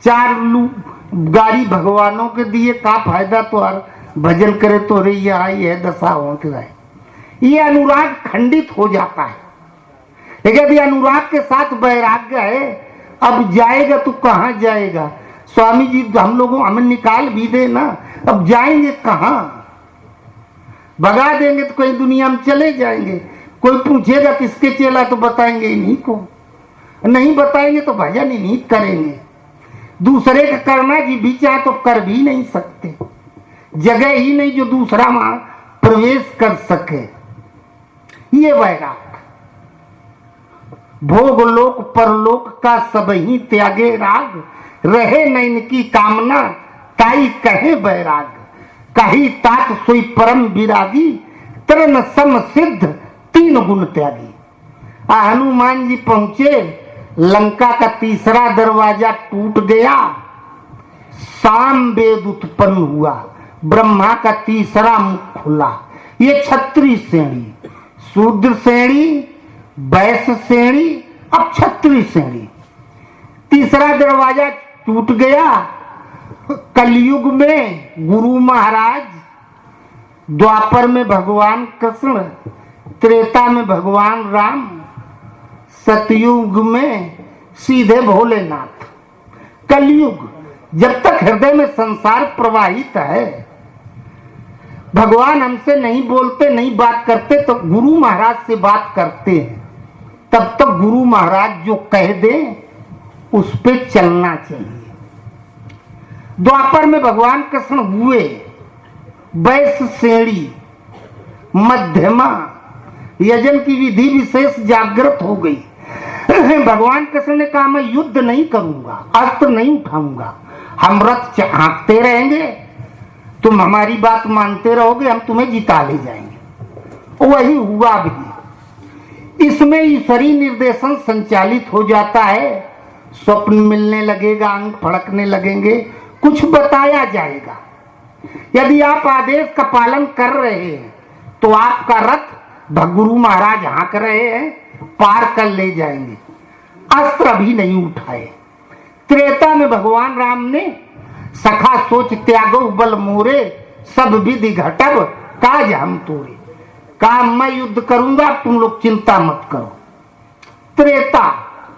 4 गाड़ी भगवानों के दिए का फायदा, तो हर भजन करे तो रे ये आई है दशा हो रहे, ये अनुराग खंडित हो जाता है। लेकिन यदि अनुराग के साथ वैराग्य है, अब जाएगा तो कहाँ जाएगा? स्वामी जी हम लोगों हमें निकाल भी दे ना, अब जाएंगे कहाँ? भगा देंगे तो कहीं दुनिया में चले जाएंगे। कोई पूछेगा किसके चेला, तो बताएंगे इन्हीं को, नहीं बताएंगे तो भजन इन्हीं करेंगे। दूसरे का करना जी भी चाहे तो कर भी नहीं सकते, जगह ही नहीं जो दूसरा वहां प्रवेश कर सके। ये वैराग भोग लोक परलोक का सब ही त्यागे राग, रहे न इनकी कामना ताई कहे बैराग, कही तात सोई परम विरागी, तरण सम सिद्ध 3 गुण त्यागी। हनुमान जी पहुंचे, लंका का तीसरा दरवाजा टूट गया, साम वेद उत्पन्न हुआ, ब्रह्मा का तीसरा मुख खुला। ये क्षत्रिय श्रेणी, शूद्र श्रेणी, वैश्य श्रेणी, अब क्षत्रिय श्रेणी। तीसरा दरवाजा टूट गया। कलयुग में गुरु महाराज, द्वापर में भगवान कृष्ण, त्रेता में भगवान राम, सतयुग में सीधे भोलेनाथ। कलयुग जब तक हृदय में संसार प्रवाहित है, भगवान हमसे नहीं बोलते नहीं बात करते तो गुरु महाराज से बात करते हैं। तब तक गुरु महाराज जो कह दे उस पे चलना चाहिए। द्वापर में भगवान कृष्ण हुए वैश्य श्रेणी, मध्यमा, यजन की विधि विशेष जागृत हो गई। भगवान कृष्ण ने कहा मैं युद्ध नहीं करूंगा, अस्त्र नहीं उठाऊंगा, हम रथ हाँकते रहेंगे, तुम हमारी बात मानते रहोगे, हम तुम्हें जिता ले जाएंगे। वही हुआ भी। इसमें ईश्वरीय निर्देशन संचालित हो जाता है। स्वप्न मिलने लगेगा, अंग फड़कने लगेंगे, कुछ बताया जाएगा। यदि आप आदेश का पालन कर रहे हैं तो आपका रथ गुरु महाराज हाँक रहे हैं, पार कर ले जाएंगे। अस्त्र भी नहीं उठाए। त्रेता में भगवान राम ने सखा सोच त्यागो बल मोरे, सब विधि घटब काज हम तोरे, कहा मैं युद्ध करूंगा, तुम लोग चिंता मत करो। त्रेता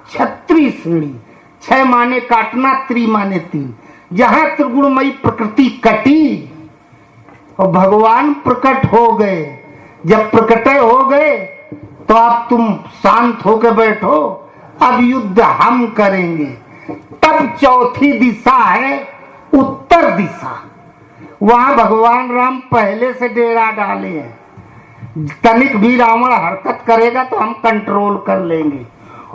क्षत्रिय श्रेणी, 6 माने काटना, त्रि माने 3, जहां त्रिगुणमयी प्रकृति कटी और भगवान प्रकट हो गए। जब प्रकट हो गए तो अब तुम शांत होकर बैठो, अब युद्ध हम करेंगे। तब चौथी दिशा है उत्तर दिशा, वहां भगवान राम पहले से डेरा डाले हैं। तनिक भी रावण हरकत करेगा तो हम कंट्रोल कर लेंगे।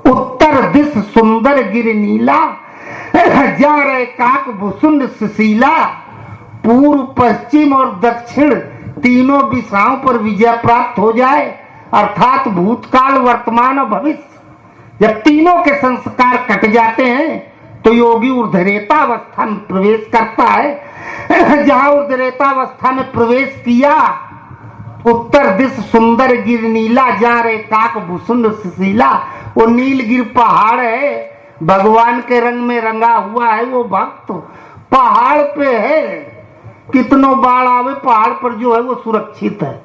उत्तर दिश सुंदर गिर नीला, जा रहे काक भुसुंड सुशीला, पूर्व पश्चिम और दक्षिण तीनों दिशाओं पर विजय प्राप्त हो जाए, अर्थात भूतकाल वर्तमान और भविष्य। जब तीनों के संस्कार कट जाते हैं तो योगी ऊर्ध्वरेता अवस्था में प्रवेश करता है। जहां ऊर्ध्वरेता अवस्था में प्रवेश किया उत्तर दिश सुंदर गिर नीला, जा रे काक भुसुंड सुशीला। वो नीलगिर पहाड़ है, भगवान के रंग में रंगा हुआ है वो भक्त। पहाड़ पे है, कितनों बाढ़ आवे पहाड़ पर जो है वो सुरक्षित है,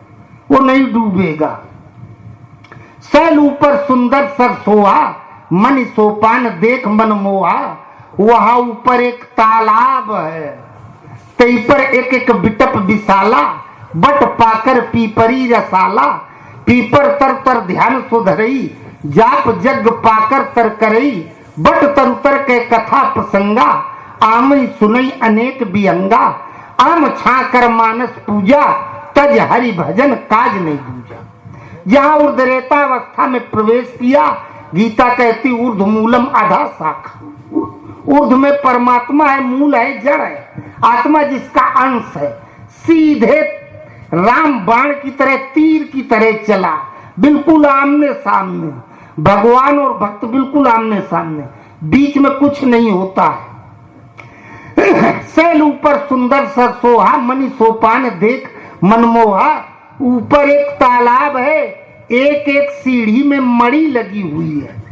वो नहीं डूबेगा। सैल ऊपर सुंदर सरसोहा, मन सोपान देख मन मोहा। वहां ऊपर एक तालाब है, तई पर एक एक बिटप विशाला, बट पाकर पीपरी रसाला। पीपर तर तर ध्यान सुधरई, जाप जग पाकर तर करई। बट तर उतर के कथा प्रसंगा, आमई सुनई अनेक बियंगा। आम छा कर मानस पूजा, तज हरि भजन काज नहीं दूजा। जहां ऊर्ध्वरेतावस्था में प्रवेश किया, गीता कहती ऊर्ध मूलम आधा शाखा। ऊर्ध में परमात्मा है, मूल है, जड़ है, आत्मा जिसका अंश है। सीधे राम बाण की तरह, तीर की तरह चला, बिल्कुल आमने सामने। भगवान और भक्त बिल्कुल आमने सामने, बीच में कुछ नहीं होता है। सैल ऊपर सुंदर सरसोहा, मणि सोपान देख मनमोहा। ऊपर एक तालाब है, एक एक सीढ़ी में मणि लगी हुई है,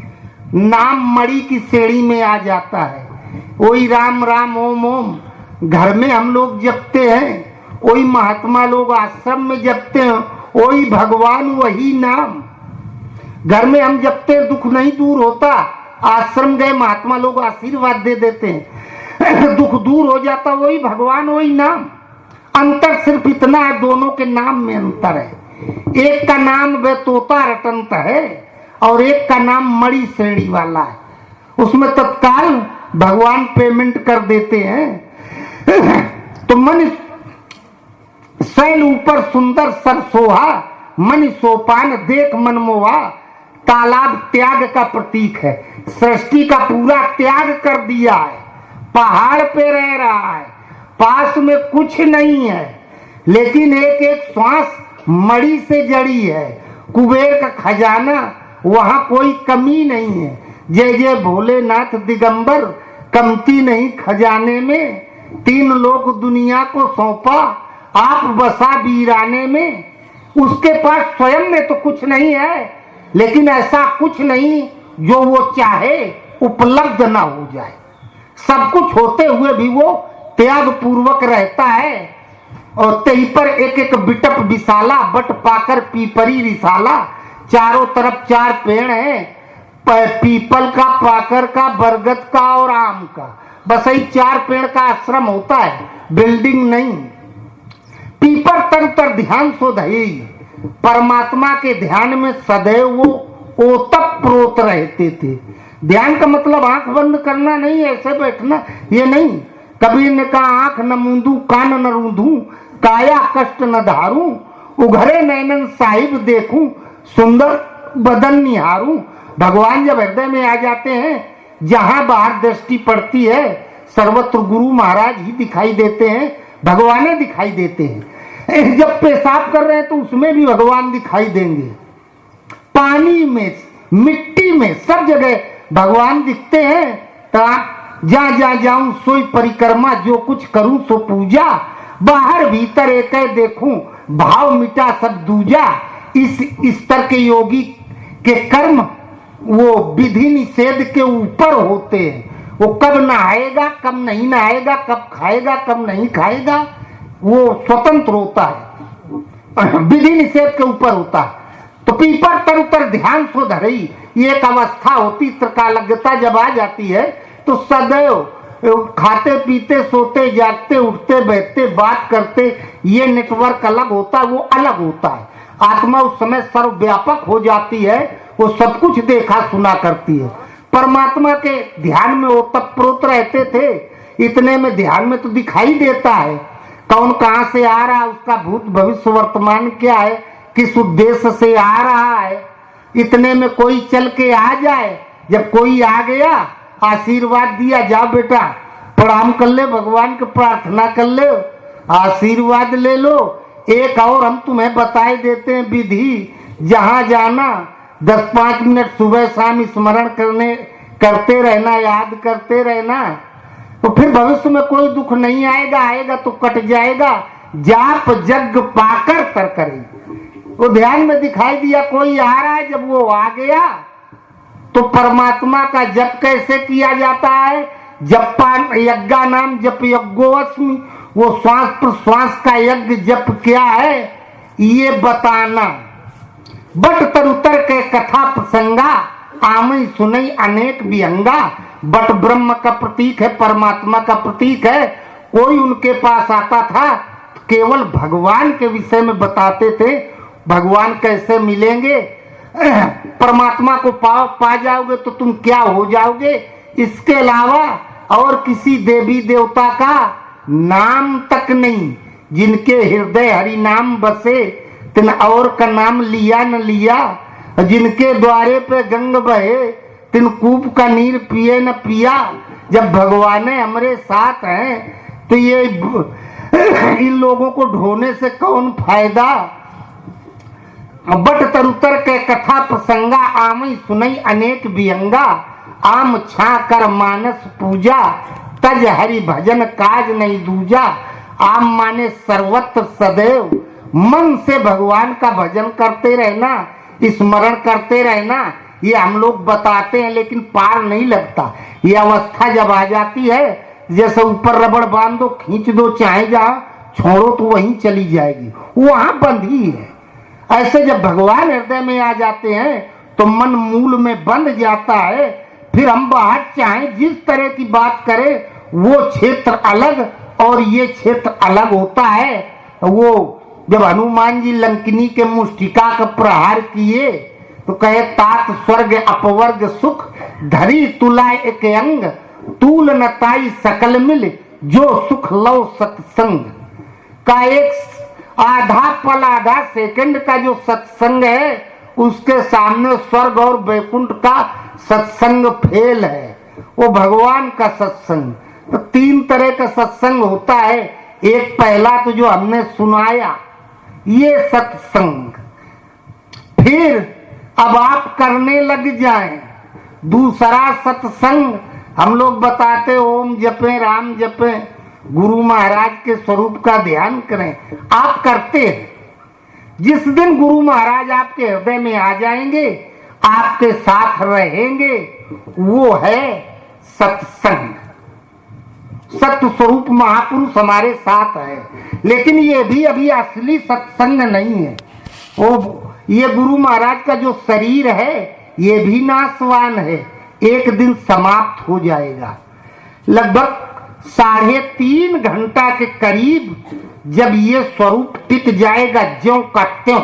नाम मणि की सीढ़ी में आ जाता है। वही राम राम ओम ओम घर में हम लोग जपते हैं, वही महात्मा लोग आश्रम में जपते हैं, वही भगवान वही नाम। घर में हम जपते हैं, दुख नहीं दूर होता। आश्रम गए महात्मा लोग आशीर्वाद दे देते हैं, दुख दूर हो जाता। वही भगवान वही नाम। अंतर सिर्फ इतना है, दोनों के नाम में अंतर है। एक का नाम वे तोता रटंत है और एक का नाम मणि श्रेणी वाला है, उसमें तत्काल भगवान पेमेंट कर देते हैं। तो मन सैल ऊपर सुंदर सरसोहा, मन सोपान देख मनमोहा। तालाब त्याग का प्रतीक है, सृष्टि का पूरा त्याग कर दिया है। पहाड़ पे रह रहा है, पास में कुछ नहीं है, लेकिन एक एक श्वास मणि से जड़ी है। कुबेर का खजाना, वहां कोई कमी नहीं है। जय जय भोलेनाथ दिगंबर, कमती नहीं खजाने में। तीन लोग दुनिया को सौंपा, आप बसा वीराने में। उसके पास स्वयं में तो कुछ नहीं है, लेकिन ऐसा कुछ नहीं जो वो चाहे उपलब्ध ना हो जाए। सब कुछ होते हुए भी वो त्याग पूर्वक रहता है। और तही पर एक एक बिटप विशाला, बट पाकर पीपरी रिसाला। चारों तरफ चार पेड़ हैं, पीपल का, पाकर का, बरगद का और आम का। बस यही चार पेड़ का आश्रम होता है, बिल्डिंग नहीं। पीपर तर तर ध्यान सोधई, परमात्मा के ध्यान में सदैव वो ओतप्रोत रहते थे। ध्यान का मतलब आंख बंद करना नहीं, ऐसे बैठना ये नहीं। कबीर ने कहा आंख न मूंदू कान न रूंधू, काया कष्ट न धारू। उघरे नैनन साहिब देखूं, सुंदर बदन निहारूं। भगवान जब हृदय में आ जाते हैं, जहां बाहर दृष्टि पड़ती है सर्वत्र गुरु महाराज ही दिखाई देते हैं, भगवान दिखाई देते हैं। जब पेशाब कर रहे हैं तो उसमें भी भगवान दिखाई देंगे। पानी में, मिट्टी में, सब जगह भगवान दिखते हैं। तो जहाँ जहाँ जाऊं सोई परिक्रमा, जो कुछ करूं सो पूजा। बाहर भीतर एक देखूं, भाव मिटा सब दूजा। इस स्तर के योगी के कर्म वो विधि निषेध के ऊपर होते हैं। वो कब नहाएगा, कब नहीं नहाएगा, कब खाएगा, कब नहीं खाएगा, वो स्वतंत्र होता है, विधि निषेध के ऊपर होता है। तो पीपर तर उतर ध्यान सो धरई, ये एक अवस्था होती। त्रिकालज्ञता जब आ जाती है तो सदैव खाते पीते सोते जागते उठते बैठते बात करते, ये नेटवर्क अलग होता है, वो अलग होता है। आत्मा उस समय सर्वव्यापक हो जाती है, वो सब कुछ देखा सुना करती है। परमात्मा के ध्यान में वो तत्प्रोत रहते थे, इतने में ध्यान में तो दिखाई देता है कौन कहां से आ रहा है, उसका भूत भविष्य वर्तमान क्या है, किस उद्देश्य से आ रहा है। इतने में कोई चल के आ जाए, जब कोई आ गया आशीर्वाद दिया, जाओ बेटा प्रणाम कर ले, भगवान की प्रार्थना कर ले, आशीर्वाद ले लो। एक और हम तुम्हें बताए देते हैं विधि, जहां जाना 10-5 मिनट सुबह शाम स्मरण करते रहना, याद करते रहना, तो फिर भविष्य में कोई दुख नहीं आएगा, आएगा तो कट जाएगा। जाप जग पाकर तर करे, वो ध्यान में दिखाई दिया कोई आ रहा है। जब वो आ गया तो परमात्मा का जप कैसे किया जाता है, जपान यज्ञा नाम जप यज्ञोस्मि, वो श्वास प्रश्वास का यज्ञ जप क्या है ये बताना। बट तरुतर के कथा प्रसंगा आमई सुनई अनेक विहंगा। बट ब्रह्म का प्रतीक है, परमात्मा का प्रतीक है। कोई उनके पास आता था केवल भगवान के विषय में बताते थे, भगवान कैसे मिलेंगे, परमात्मा को पा जाओगे तो तुम क्या हो जाओगे। इसके अलावा और किसी देवी देवता का नाम तक नहीं। जिनके हृदय हरि नाम बसे तिन और का नाम लिया न लिया। जिनके द्वारे पे गंग बहे तिन कूप का नीर पिए न पिया। जब भगवान हमारे साथ हैं तो ये इन लोगों को ढोने से कौन फायदा। बट तरुतर के कथा प्रसंगा आमई सुनई अनेक विहंगा। आम छा कर मानस पूजा तज हरि भजन काज नहीं दूजा। आम माने सर्वत्र सदैव मन से भगवान का भजन करते रहना, स्मरण करते रहना। ये हम लोग बताते हैं लेकिन पार नहीं लगता। ये अवस्था जब आ जाती है जैसे ऊपर रबड़ बांध दो, खींच दो, चाहे जहां छोड़ो तो वहीं चली जाएगी, वहां बंधी है। ऐसे जब भगवान हृदय में आ जाते हैं तो मन मूल में बंध जाता है। फिर हम बाहर चाहे जिस तरह की बात करें वो क्षेत्र अलग और ये क्षेत्र अलग होता है। वो जब हनुमान जी लंकिनी के मुष्टिका का प्रहार किए तो कहे तात स्वर्ग अपवर्ग सुख धरी तुलाए एक अंग। तूल नताई सकल मिल जो सुख लव सत्संग का। एक आधा पल आधा सेकंड का जो सत्संग है उसके सामने स्वर्ग और वैकुंठ का सत्संग फेल है। वो भगवान का सत्संग। तो तीन तरह का सत्संग होता है। एक पहला तो जो हमने सुनाया ये सत्संग, फिर अब आप करने लग जाएं दूसरा सत्संग। हम लोग बताते ओम जपें, राम जपें, गुरु महाराज के स्वरूप का ध्यान करें। आप करते हैं। जिस दिन गुरु महाराज आपके हृदय में आ जाएंगे, आपके साथ रहेंगे, वो है सत्संग। सत्य स्वरूप महापुरुष हमारे साथ है। लेकिन ये भी अभी असली सत्संग नहीं है। वो ये गुरु महाराज का जो शरीर है ये भी नाशवान है, एक दिन समाप्त हो जाएगा। लगभग 3.5 घंटा के करीब जब ये स्वरूप टिक जाएगा ज्यों का त्यों,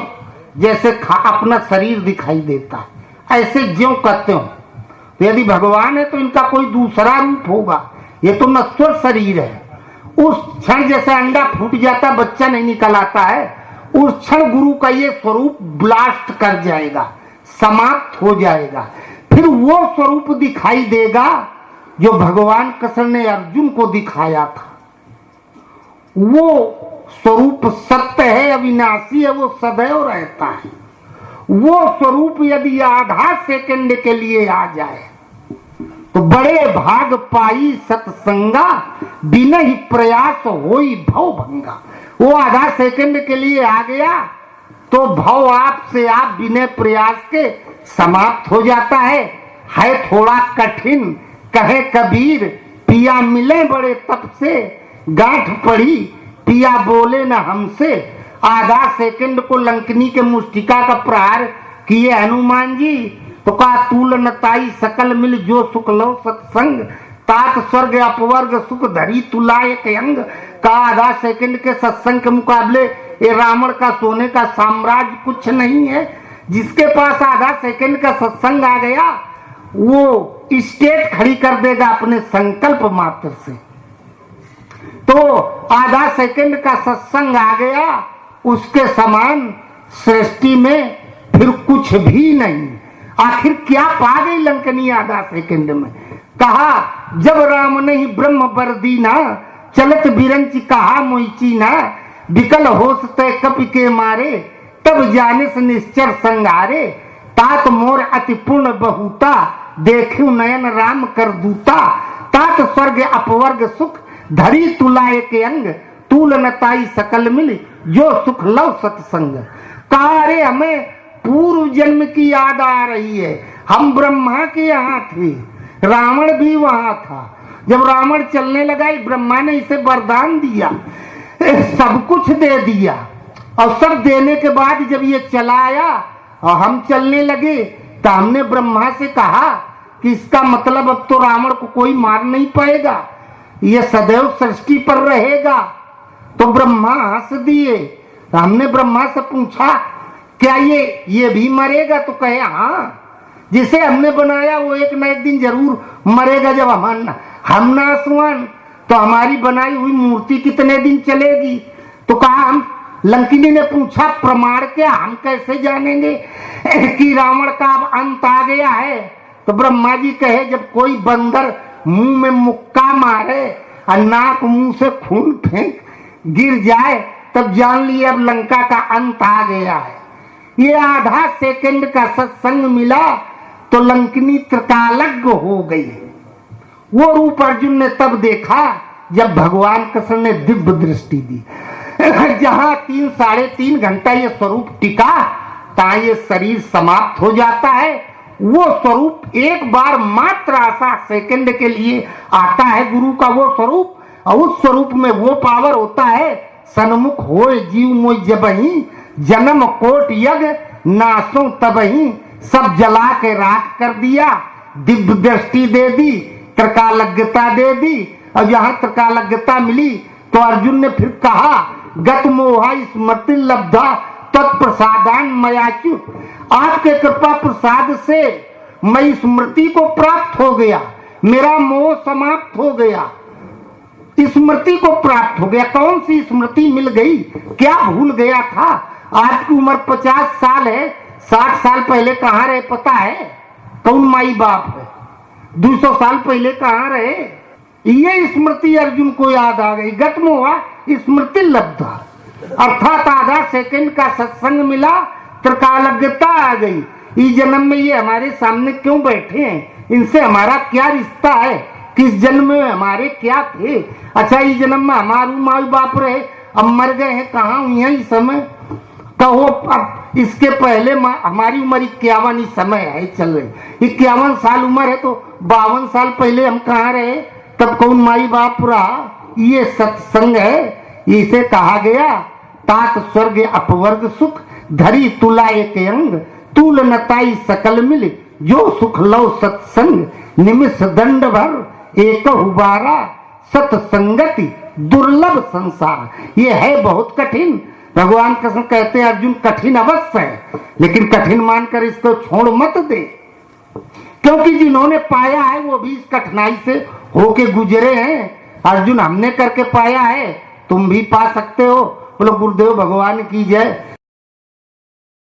जैसे अपना शरीर दिखाई देता है ऐसे ज्यों का त्यों। तो यदि भगवान है तो इनका कोई दूसरा रूप होगा। ये तो नश्वर शरीर है। उस क्षण जैसे अंडा फूट जाता बच्चा नहीं निकल आता है, उस क्षण गुरु का ये स्वरूप ब्लास्ट कर जाएगा, समाप्त हो जाएगा। फिर वो स्वरूप दिखाई देगा जो भगवान कृष्ण ने अर्जुन को दिखाया था। वो स्वरूप सत्य है, अविनाशी है, वो सदैव रहता है। वो स्वरूप यदि आधा सेकंड के लिए आ जाए तो बड़े भाग पाई सत्संगा, बिना ही प्रयास होई भव भंगा। वो आधा सेकंड के लिए आ गया तो भव आपसे आप बिना प्रयास के समाप्त हो जाता है थोड़ा कठिन। कहे कबीर पिया मिले बड़े तप से, गांठ पड़ी पिया बोले न हमसे। आधा सेकंड को लंकिनी के मुष्टिका का प्रहार किए हनुमान जी तो कहा तूल नताई सकल मिल जो सुख लो सत्संग। तात स्वर्ग अपवर्ग सुख धरी तुलाए के अंग। का आधा सेकंड के सत्संग के मुकाबले ये रावण का सोने का साम्राज्य कुछ नहीं है। जिसके पास आधा सेकंड का सत्संग आ गया वो स्टेट खड़ी कर देगा अपने संकल्प मात्र से। तो आधा सेकंड का सत्संग आ गया, उसके समान सृष्टि में फिर कुछ भी नहीं। आखिर क्या पा गई लंकनी आधा सेकंड में। कहा जब राम नहीं ब्रह्म बर दीना, चलत बिरंच कहा मोइचीना। विकल होश तय कपि के मारे, तब जाने से निश्चर संगारे। तात मोर अति पूर्ण बहुता, देखू नयन राम कर दूता। तात स्वर्ग अपवर्ग सुख, धरी तुलाए के अंग। तूल नताई सकल मिल, जो सुख लव सत्संग। कहा अरे हमें पूर्व जन्म की याद आ रही है, हम ब्रह्मा के यहाँ थे, रावण भी वहां था। जब रावण चलने लगा ब्रह्मा ने इसे वरदान दिया, सब कुछ दे दिया। अवसर देने के बाद जब ये चला आया और हम चलने लगे तो हमने ब्रह्मा से कहा कि इसका मतलब अब तो रावण को कोई मार नहीं पाएगा, ये सदैव सृष्टि पर रहेगा। तो ब्रह्मा हंस दिए। तो हमने ब्रह्मा से पूछा क्या ये भी मरेगा? तो कहे हाँ, जिसे हमने बनाया वो एक न एक दिन जरूर मरेगा। जब हम नासवान तो हमारी बनाई हुई मूर्ति कितने दिन चलेगी? तो कहा हम लंकिनी ने पूछा प्रमाण क्या, हम कैसे जानेंगे कि रावण का अब अंत आ गया है? तो ब्रह्मा जी कहे जब कोई बंदर मुंह में मुक्का मारे और नाक मुंह से खून फेंक गिर जाए तब जान लिए अब लंका का अंत आ गया है। ये आधा सेकंड का सत्संग मिला तो लंकिनी त्रिकालज्ञ हो गई। वो रूप अर्जुन ने तब देखा जब भगवान कृष्ण ने दिव्य दृष्टि दी। जहां 3-3.5 घंटा ये स्वरूप टिका ता ये शरीर समाप्त हो जाता है। वो स्वरूप एक बार मात्र आधा सेकंड के लिए आता है गुरु का वो स्वरूप, और उस स्वरूप में वो पावर होता है सन्मुख होए जीव मोय जबहि, जन्म कोट यज्ञ नासों तबहि, सब जला के राख कर दिया। दिव्य दृष्टि दे दी, त्रिकालज्ञता दे दी। और यहाँ त्रिकालज्ञता मिली तो अर्जुन ने फिर कहा गत मोहा स्मृति लब्धा तत्प्रसादान मयाच्युत, आपके कृपा प्रसाद से मैं स्मृति को प्राप्त हो गया, मेरा मोह समाप्त हो गया, स्मृति को प्राप्त हो गया। कौन सी स्मृति मिल गई? क्या भूल गया था? आपकी उम्र 50 साल है, 60 साल पहले कहाँ रहे पता है? कौन माई बाप है? 200 साल पहले कहाँ रहे? ये स्मृति अर्जुन को याद आ गई। गत मोहा स्मृति लब्धा, अर्थात आधा सेकंड का सत्संग मिला, त्रिकालज्ञता आ गई। इस जन्म में ये हमारे सामने क्यों बैठे हैं? इनसे हमारा क्या रिश्ता है? किस जन्म में हमारे क्या थे? अच्छा इस जन्म में हमारे माँ बाप रहे, अब मर गए हैं, कहाँ हुई है इस समय? कहो अब इसके पहले हमारी उम्र 51 इस समय है चल रही, 51 साल उम्र है तो 52 साल पहले हम कहाँ रहे? तब कौन माई बाप रहा? ये सत्संग है। इसे कहा गया तात स्वर्ग अपवर्ग सुख, धरी तुला एक अंग, तूल नताई सकल मिल, जो सुख लो सत्संग, निमिष दंड भर एक हुबारा, सत्संगति दुर्लभ संसार। ये है बहुत कठिन। भगवान कृष्ण कहते हैं अर्जुन कठिन अवश्य है, लेकिन कठिन मानकर इसको छोड़ मत दे, क्योंकि जिन्होंने पाया है वो भी इस कठिनाई से होके गुजरे हैं। अर्जुन हमने करके पाया है, तुम भी पा सकते हो। बोलो गुरुदेव भगवान की जय।